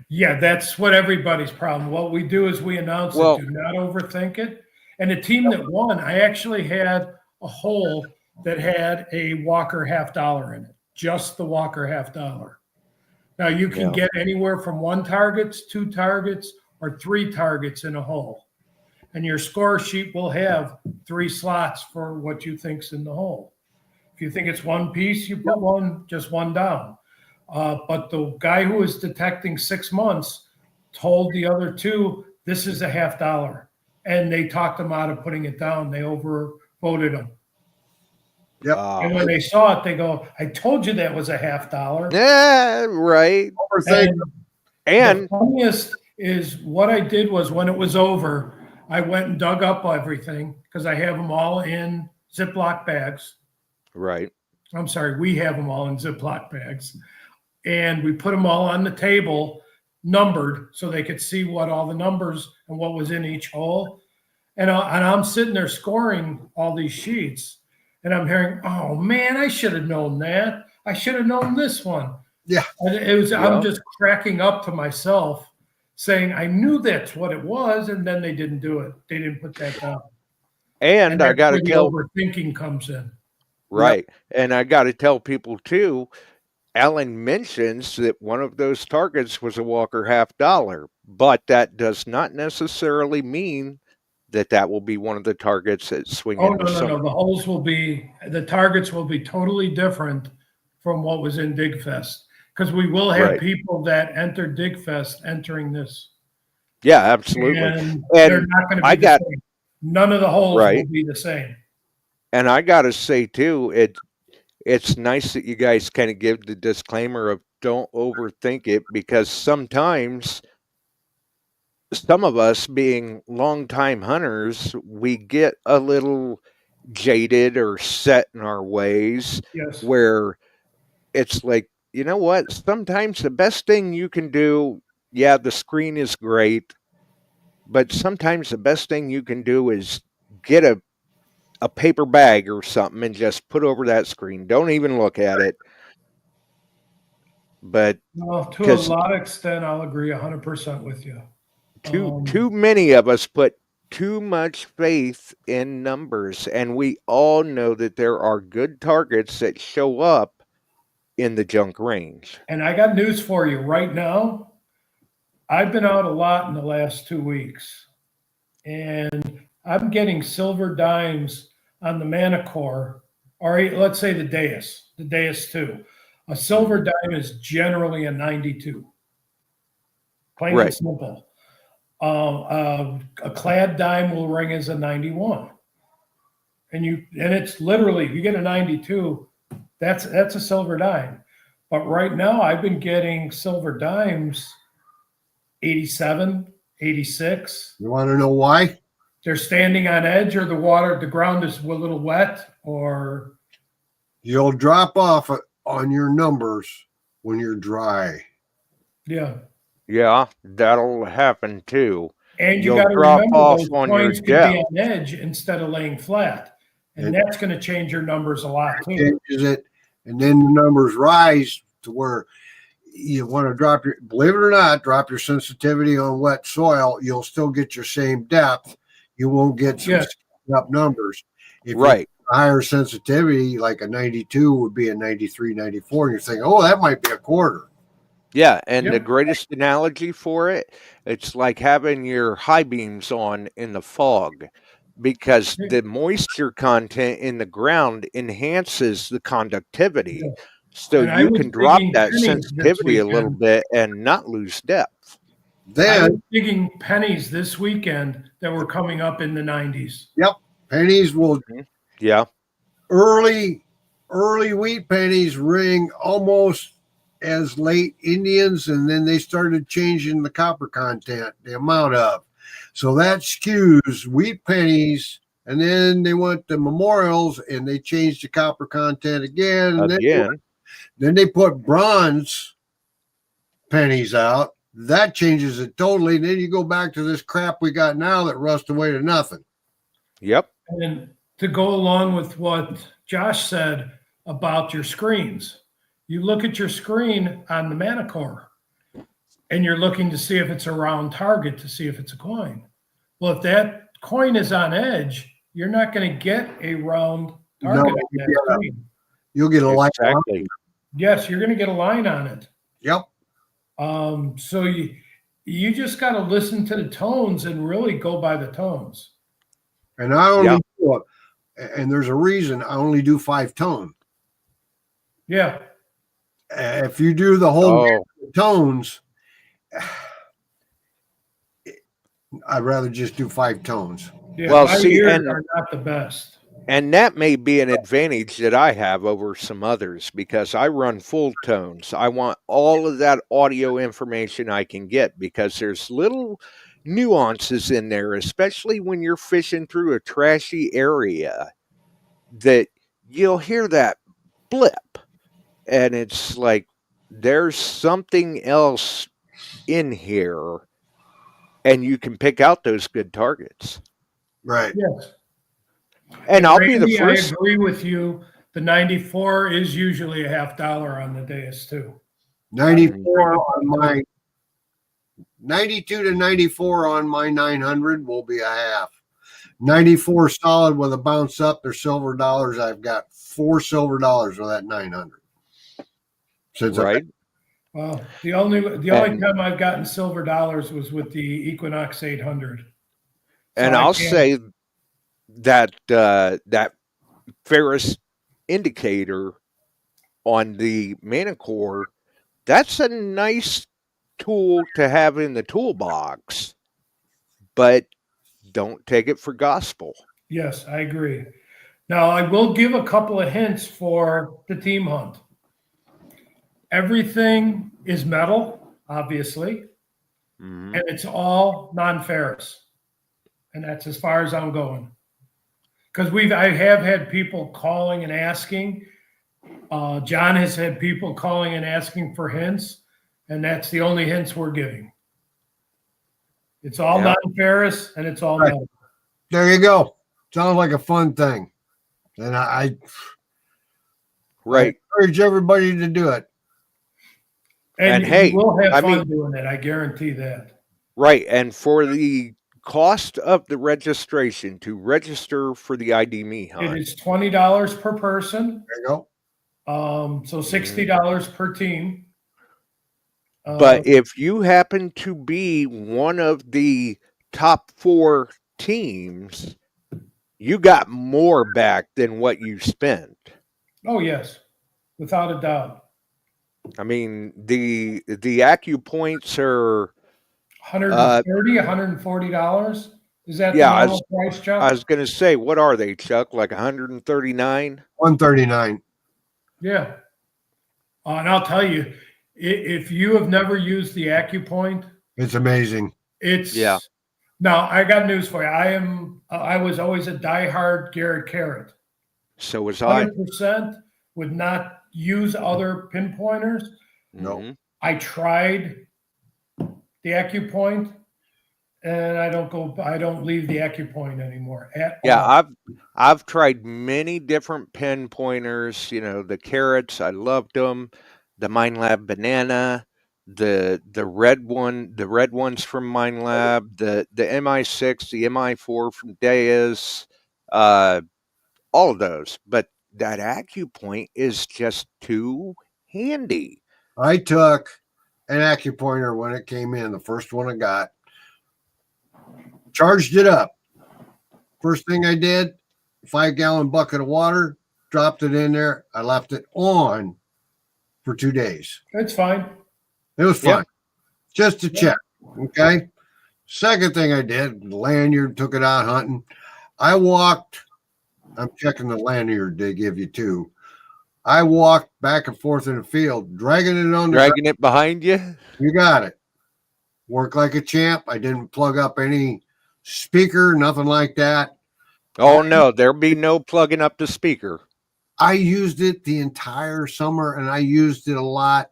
Yeah, that's what everybody's problem. What we do is we announce it, do not overthink it. And the team that won, I actually had a hole that had a Walker $50 in it, just the Walker $50. Now you can get anywhere from 1 target, 2 targets, or 3 targets in a hole. And your score sheet will have 3 slots for what you think's in the hole. If you think it's 1 piece, you put just one down. But the guy who was detecting 6 months told the other 2, this is a $50. And they talked them out of putting it down. They overvoted them.
Yep.
And when they saw it, they go, I told you that was a $50.
Yeah, right.
And the funniest is what I did was when it was over, I went and dug up everything because I have them all in Ziploc bags.
Right.
I'm sorry, we have them all in Ziploc bags. And we put them all on the table, numbered, so they could see what all the numbers and what was in each hole. And I'm sitting there scoring all these sheets. And I'm hearing, oh, man, I should have known that. I should have known this one.
Yeah.
And it was, I'm just cracking up to myself saying, I knew that's what it was. And then they didn't do it. They didn't put that down.
And I got to tell.
Overthinking comes in.
Right. Yep. And I got to tell people, too, Alan mentions that one of those targets was a Walker $50, but that does not necessarily mean that will be one of the targets that swing into something.
No. The holes the targets will be totally different from what was in Digfest, because we will have people that enter Digfest entering this.
Yeah, absolutely.
And they're not going to be the same. None of the holes will be the same.
And I got to say, too, it's nice that you guys kind of give the disclaimer of don't overthink it, because sometimes some of us being longtime hunters, we get a little jaded or set in our ways where it's like, you know what? Sometimes the best thing you can do, the screen is great, but sometimes the best thing you can do is get a paper bag or something and just put over that screen. Don't even look at it. But
to a lot of extent, I'll agree 100% with you.
Too many of us put too much faith in numbers, and we all know that there are good targets that show up in the junk range.
And I got news for you right now. I've been out a lot in the last 2 weeks. and I'm getting silver dimes on the Manicore, or let's say the Deus 2. A silver dime is generally a 92. Plain and simple. A clad dime will ring as a 91. And it's literally, you get a 92, that's a silver dime. But right now I've been getting silver dimes 87, 86.
You want to know why?
They're standing on edge, or the ground is a little wet, or
you'll drop off on your numbers when you're dry.
Yeah.
Yeah, that'll happen too.
And you got to remember those coins could be on edge instead of laying flat. And that's going to change your numbers a lot too.
Changes it, and then the numbers rise to where you want to drop your, believe it or not, drop your sensitivity on wet soil. You'll still get your same depth. You won't get some up numbers. If
right.
Higher sensitivity, like a 92 would be a 93, 94. And you're thinking, oh, that might be a quarter.
Yeah, and the greatest analogy for it, it's like having your high beams on in the fog, because the moisture content in the ground enhances the conductivity. Yeah. So you can drop that sensitivity a little bit and not lose depth.
Then I was digging pennies this weekend that were coming up in the 90s.
Yep. Pennies will early wheat pennies ring almost as late Indians, and then they started changing the copper content, the amount of. So that skews wheat pennies, and then they went to memorials and they changed the copper content again. And then they put bronze pennies out. That changes it totally. And then you go back to this crap we got now that rust away to nothing.
Yep.
And to go along with what Josh said about your screens, you look at your screen on the Manicore and you're looking to see if it's a round target, to see if it's a coin. Well, if that coin is on edge, you're not going to get a round target on that screen.
You'll get a line.
Yes, you're going to get a line on it.
Yep.
So you just got to listen to the tones and really go by the tones.
And I only do it, and there's a reason I only do 5 tone.
Yeah.
If you do the whole tones, I'd rather just do 5 tones.
Yeah, well, see, and are not the best.
And that may be an advantage that I have over some others, because I run full tones. I want all of that audio information I can get, because there's little nuances in there, especially when you're fishing through a trashy area, that you'll hear that blip. And it's like, there's something else in here, and you can pick out those good targets.
Right.
Yes.
And I'll be the first.
I agree with you. The 94 is usually $50 on the Deus too.
94 on my 92 to 94 on my 900 will be a half. 94 solid with a bounce up. They're silver dollars. I've got 4 silver dollars with that 900.
Well, the only time I've gotten silver dollars was with the Equinox 800. So
and I'll say that that ferrous indicator on the Manicore, that's a nice tool to have in the toolbox, but don't take it for gospel.
Yes, I agree. Now, I will give a couple of hints for the team hunt. Everything is metal, obviously, and it's all non-ferrous. And that's as far as I'm going. Because I have had people calling and asking. John has had people calling and asking for hints, and that's the only hints we're giving. It's all non-ferrous, and it's all metal.
There you go. Sounds like a fun thing. And I encourage everybody to do it.
And hey, we'll have fun doing it. I guarantee that.
Right. And for the cost of the registration to register for the ID Me hunt,
it is $20 per person.
There you go.
So $60 per team.
But if you happen to be one of the top 4 teams, you got more back than what you spent.
Oh, yes, without a doubt.
I mean, the AccuPoints are
$130, $140. Is that the
yeah,
normal price, Chuck?
I was going to say, what are they, Chuck? Like 139?
139.
Yeah. And I'll tell you, if you have never used the AccuPoint,
It's amazing.
it's
Yeah.
Now I got news for you. I was always a diehard Garrett Carrot.
So was I.
100% would not use other pinpointers.
No.
Mhm.
I tried the AccuPoint, and I don't leave the AccuPoint anymore at
Yeah,
all.
I've tried many different pinpointers. You know, the carrots, I loved them. The MindLab banana, the red ones from MindLab, the MI6, the MI4 from Deus, all of those. But that AccuPoint is just too handy.
I took an AccuPointer when it came in, the first one I got, charged it up. First thing I did, 5-gallon bucket of water, dropped it in there. I left it on for 2 days.
It's fine.
It was fine.
Yep.
Just to check. Okay. Second thing I did, lanyard, took it out hunting. I'm checking the lanyard they give you too. I walked back and forth in the field, dragging it on the
Dragging it behind you?
You got it. Worked like a champ. I didn't plug up any speaker, nothing like that.
Oh, no, there'll be no plugging up the speaker.
I used it the entire summer, and I used it a lot.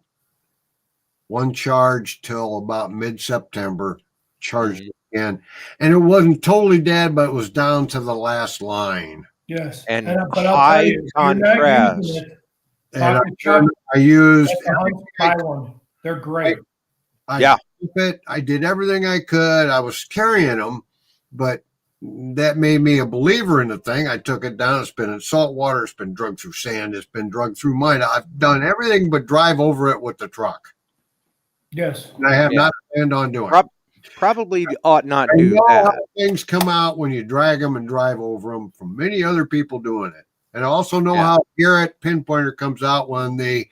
One charge till about mid-September, charged it again. And it wasn't totally dead, but it was down to the last line.
Yes.
And
but I'll tell you, if you're not
contrast.
using it,
And
talk to Chuck,
I used
let the Hunts buy one. They're great.
Yeah.
I did everything I could. I was carrying them, but that made me a believer in the thing. I took it down. It's been in salt water. It's been drugged through sand. It's been drugged through mud. I've done everything but drive over it with the truck.
Yes.
And I have not planned on doing it.
Probably ought not
I
do
know how
that.
things come out when you drag them and drive over them from many other people doing it. And I also know
Yeah.
how Garrett pinpointer comes out when the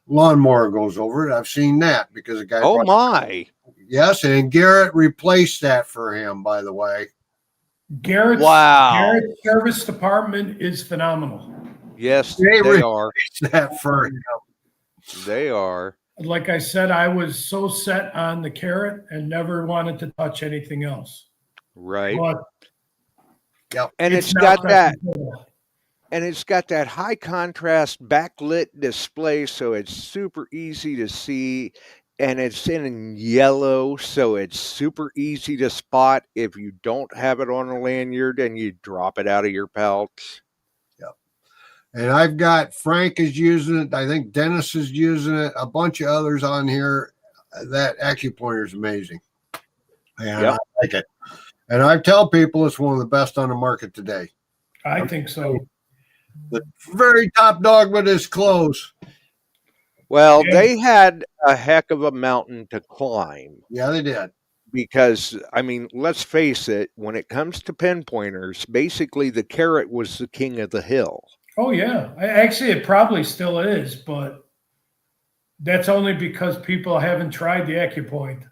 lawnmower goes over it. I've seen that because a guy.
Oh, my.
Yes, and Garrett replaced that for him, by the way.
Garrett's service department is phenomenal.
Yes,
They
they are.
replaced that for him.
They are.
Like I said, I was so set on the Carrot and never wanted to touch anything else.
Right.
But
And it's
now
got that.
practical.
And it's got that high contrast backlit display, so it's super easy to see. And it's in yellow, so it's super easy to spot if you don't have it on a lanyard and you drop it out of your pouch.
And I've got Frank is using it. I think Dennis is using it. A bunch of others on here. That AccuPointer is amazing. And
Yep.
I like it. And I tell people it's one of the best on the market today.
I think so.
The very top dog, but it's close.
Well,
Yeah.
they had a heck of a mountain to climb
Yeah, they did.
because, I mean, let's face it, when it comes to pinpointers, basically the Carrot was the king of the hill.
Oh, yeah. Actually, it probably still is, but that's only because people haven't tried the AccuPoint.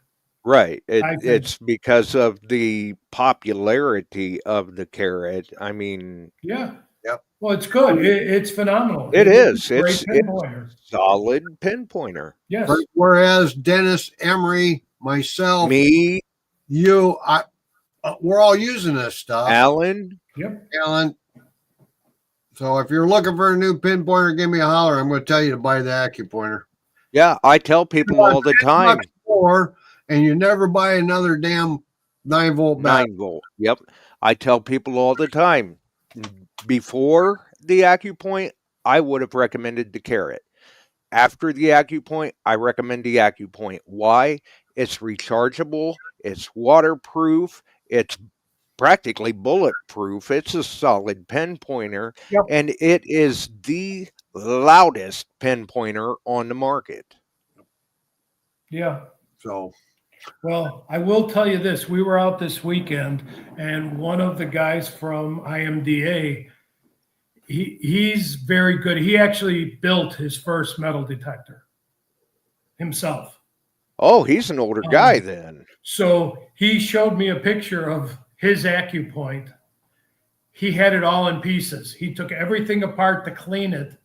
Right.
I think-
It's because of the popularity of the Carrot. I mean,
Yeah.
Yep.
Well, it's good. It's phenomenal.
It is.
a great
It's
pinpointer.
solid pinpointer.
Yes.
Whereas Dennis, Emery, myself,
Me,
you, we're all using this stuff.
Alan,
Yep.
Alan. So if you're looking for a new pinpointer, give me a holler. I'm going to tell you to buy the AccuPointer.
yeah, I tell people all the time.
More, and you never buy another damn 9-volt battery.
9-volt. Yep. I tell people all the time. Before the AccuPoint, I would have recommended the Carrot. After the AccuPoint, I recommend the AccuPoint. Why? It's rechargeable, it's waterproof, it's practically bulletproof. It's a solid pinpointer,
Yep.
and it is the loudest pinpointer on the market.
Yeah.
So
Well, I will tell you this. We were out this weekend, and one of the guys from IMDA, he's very good. He actually built his first metal detector himself.
Oh, he's an older guy then.
So he showed me a picture of his AccuPoint. He had it all in pieces. He took everything apart to clean it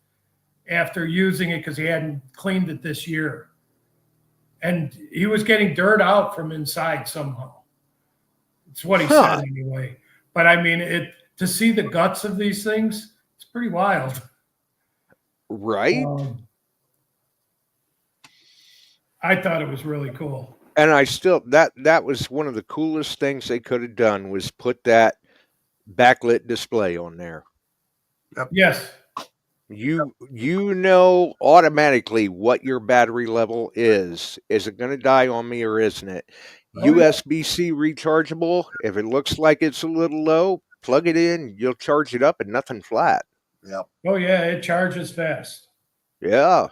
after using it because he hadn't cleaned it this year. And he was getting dirt out from inside somehow. It's what he said anyway. But I mean, to see the guts of these things, it's pretty wild.
Right?
I thought it was really cool.
And I still, that was one of the coolest things they could have done, was put that backlit display on there.
Yes.
You know automatically what your battery level is. Is it going to die on me or isn't it? USB-C rechargeable. If it looks like it's a little low, plug it in. You'll charge it up and nothing flat.
Yep.
Oh yeah, it charges fast.
Yeah.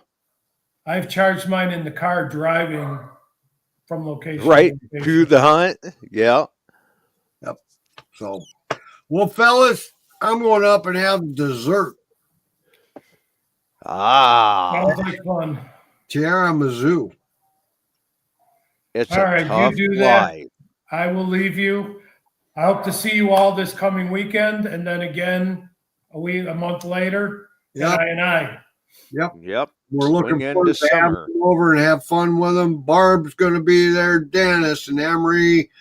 I've charged mine in the car driving from location
right
to location.
to the hunt. Yeah.
Yep. So, well, fellas, I'm going up and have dessert.
Sounds like fun.
Tiramisu.
It's
all right.
tough
You do that. I will leave you. I hope to see you all this coming weekend, and then again a month later.
Yep.
And I.
Yep.
We're looking forward to having them over and have fun with them. Barb's going to be there. Dennis and Emery,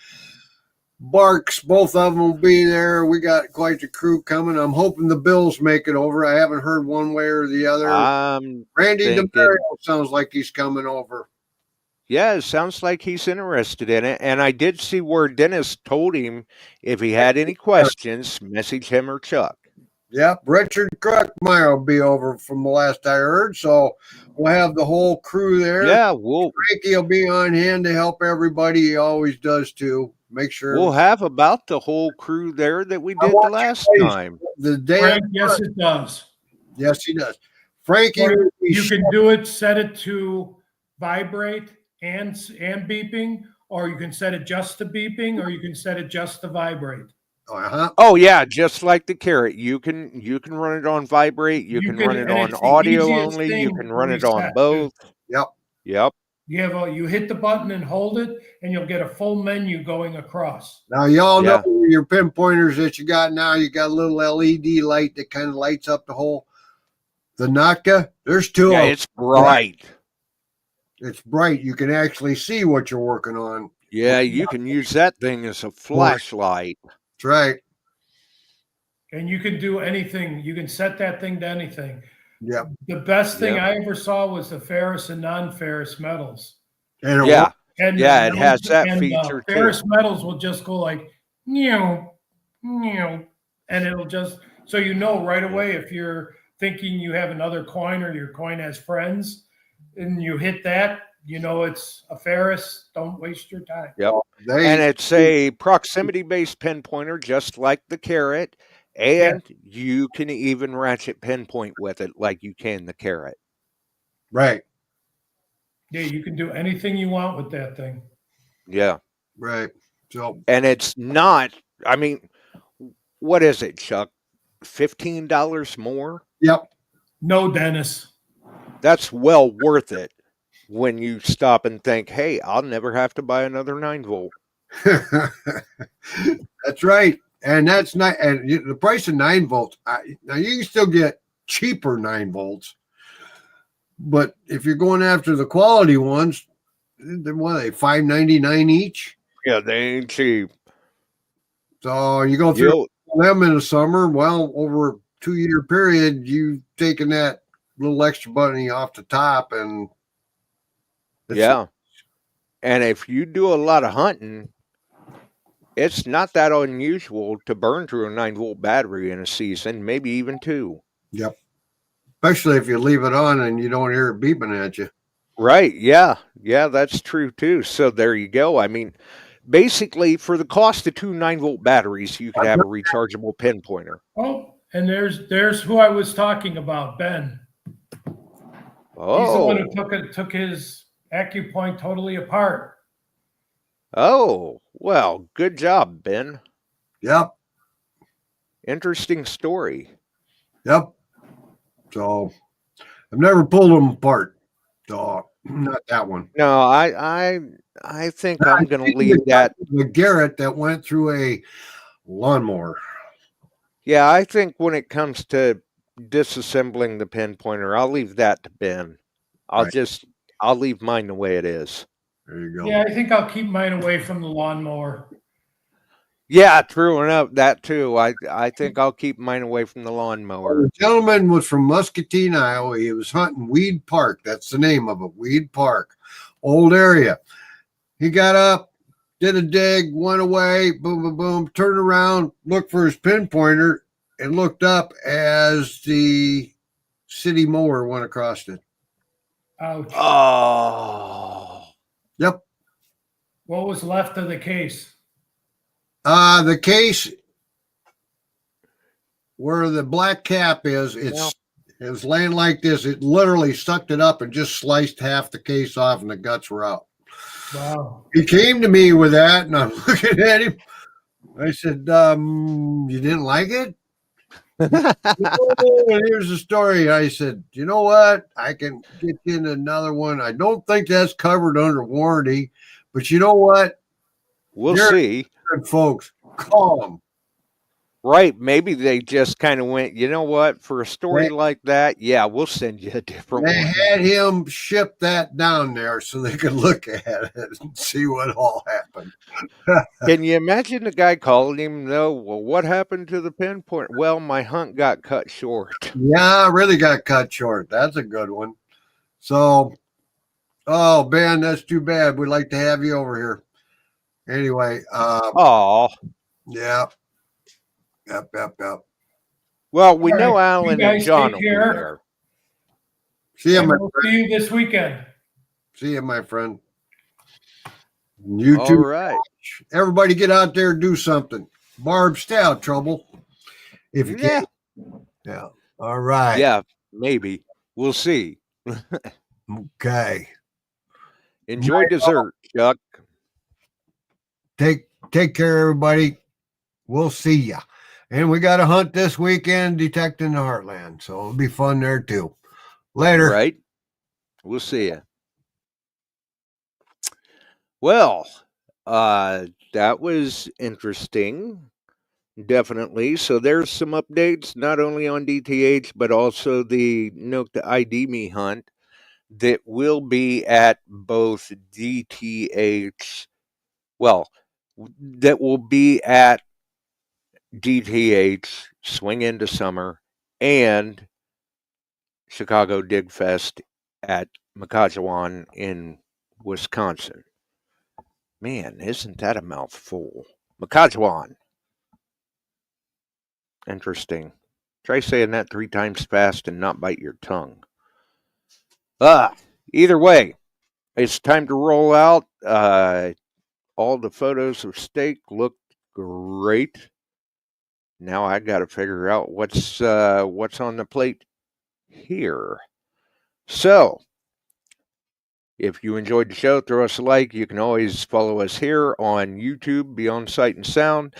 Barks, both of them will be there. We got quite the crew coming. I'm hoping the Bills make it over. I haven't heard one way or the other. Randy DeMario sounds like he's coming over.
Yeah, it sounds like he's interested in it. And I did see where Dennis told him if he had any questions, message him or Chuck.
Yep, Richard Kruckmeyer will be over from the last I heard. So we'll have the whole crew there.
Yeah,
Frankie will be on hand to help everybody. He always does too. Make sure
we'll have about the whole crew there that we did the last time.
The day
Frank, yes, it does.
Yes, he does. Frankie,
you can do it. Set it to vibrate and beeping, or you can set it just to beeping, or you can set it just to vibrate.
Oh yeah, just like the Carrot. You can run it on vibrate. You can run it on audio only. You can run it on both. Yep.
You hit the button and hold it, and you'll get a full menu going across.
Now, y'all know your pinpointers that you got now. You got a little LED light that kind of lights up the whole. The Naka, there's two of them.
It's bright.
It's bright. You can actually see what you're working on.
Yeah, you can use that thing as a flashlight.
That's right.
And you can do anything. You can set that thing to anything.
Yep.
The best thing I ever saw was the ferrous and non-ferrous metals.
And
it has that feature too.
Ferrous metals will just go like, meow, meow, and it'll just, so you know right away if you're thinking you have another coin or your coin has friends, and you hit that, you know it's a ferrous. Don't waste your time.
Yep. And it's a proximity-based pinpointer, just like the Carrot. And you can even ratchet pinpoint with it like you can the Carrot.
Right.
Yeah, you can do anything you want with that thing.
Yeah.
Right. So,
and it's not, I mean, what is it, Chuck? $15 more?
Yep.
No, Dennis.
That's well worth it when you stop and think, hey, I'll never have to buy another 9-volt.
That's right. And that's not, and the price of 9 volts. Now you can still get cheaper 9 volts, but if you're going after the quality ones, they're what are they, $5.99 each?
Yeah, they ain't cheap.
So you go through them in the summer. Well, over a 2-year period, you've taken that little extra money off the top, and
and if you do a lot of hunting, it's not that unusual to burn through a 9-volt battery in a season, maybe even 2.
Yep. Especially if you leave it on and you don't hear it beeping at you.
Right. Yeah. Yeah, that's true too. So there you go. I mean, basically for the cost of 2 9-volt batteries, you could have a rechargeable pinpointer.
Oh, and there's who I was talking about, Ben.
Oh.
He's the one who took his AccuPoint totally apart.
Oh, well, good job, Ben.
Yep.
Interesting story.
Yep. So I've never pulled them apart. So not that one.
No, I think I'm going to leave that.
The Garrett that went through a lawnmower.
Yeah, I think when it comes to disassembling the pinpointer, I'll leave that to Ben. I'll leave mine the way it is.
There you go.
Yeah, I think I'll keep mine away from the lawnmower.
Yeah, true enough. That too. I think I'll keep mine away from the lawnmower.
The gentleman was from Muscatine, Iowa. He was hunting Weed Park. That's the name of it, Weed Park. Old area. He got up, did a dig, went away, boom, boom, boom, turned around, looked for his pinpointer, and looked up as the city mower went across it.
Ouch.
Oh.
Yep.
What was left of the case?
The case where the black cap is, it's laying like this. It literally sucked it up and just sliced half the case off, and the guts were out.
Wow.
He came to me with that, and I'm looking at him. I said, you didn't like it? Oh, here's the story. I said, you know what? I can get you in another one. I don't think that's covered under warranty, but you know what?
We'll see.
Good folks, call them.
Right. Maybe they just kind of went, you know what? For a story like that, yeah, we'll send you a different one.
They had him ship that down there so they could look at it and see what all happened.
Can you imagine the guy calling him, no, well, what happened to the pinpoint? Well, my hunt got cut short.
Yeah, really got cut short. That's a good one. So, oh, Ben, that's too bad. We'd like to have you over here. Anyway. Yeah. Yep.
Well, we know Alan and John will be there.
See you, my friend.
See you this weekend.
See you, my friend. You
All
too.
right.
Everybody get out there and do something. Barb, stay out of trouble. If you can. Yeah. All right.
Yeah, maybe. We'll see.
Okay.
Enjoy dessert, Chuck.
Take care, everybody. We'll see ya. And we got a hunt this weekend detecting the Heartland, so it'll be fun there too. Later.
Right. We'll see ya. Well, that was interesting. Definitely. So there's some updates, not only on DTH, but also the Nook to ID Me hunt that will be at both DTH. Well, that will be at DTH, Swing Into Summer, and Chicago Dig Fest at Makajawan in Wisconsin. Man, isn't that a mouthful? Makajawan. Interesting. Try saying that 3 times fast and not bite your tongue. Either way, it's time to roll out. All the photos of steak look great. Now I got to figure out what's on the plate here. So, if you enjoyed the show, throw us a like. You can always follow us here on YouTube, Beyond Sight and Sound.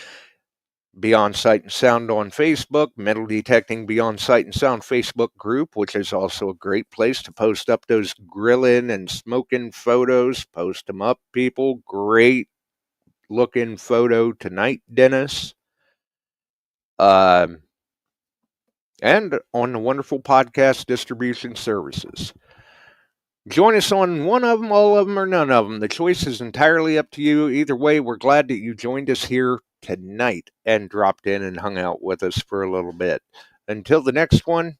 Beyond Sight and Sound on Facebook, Metal Detecting Beyond Sight and Sound Facebook group, which is also a great place to post up those grilling and smoking photos. Post them up, people. Great looking photo tonight, Dennis. And on the wonderful podcast distribution services. Join us on one of them, all of them, or none of them. The choice is entirely up to you. Either way, we're glad that you joined us here tonight and dropped in and hung out with us for a little bit. Until the next one,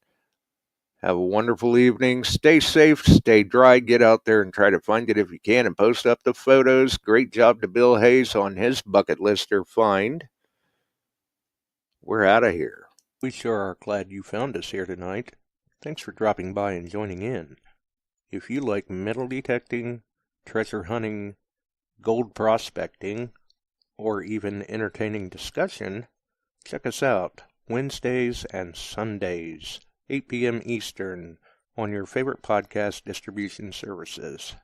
have a wonderful evening. Stay safe, stay dry, get out there and try to find it if you can and post up the photos. Great job to Bill Hayes on his bucket lister find. We're out of here. We sure are glad you found us here tonight. Thanks for dropping by and joining in. If you like metal detecting, treasure hunting, gold prospecting, or even entertaining discussion, check us out Wednesdays and Sundays, 8 p.m. Eastern, on your favorite podcast distribution services.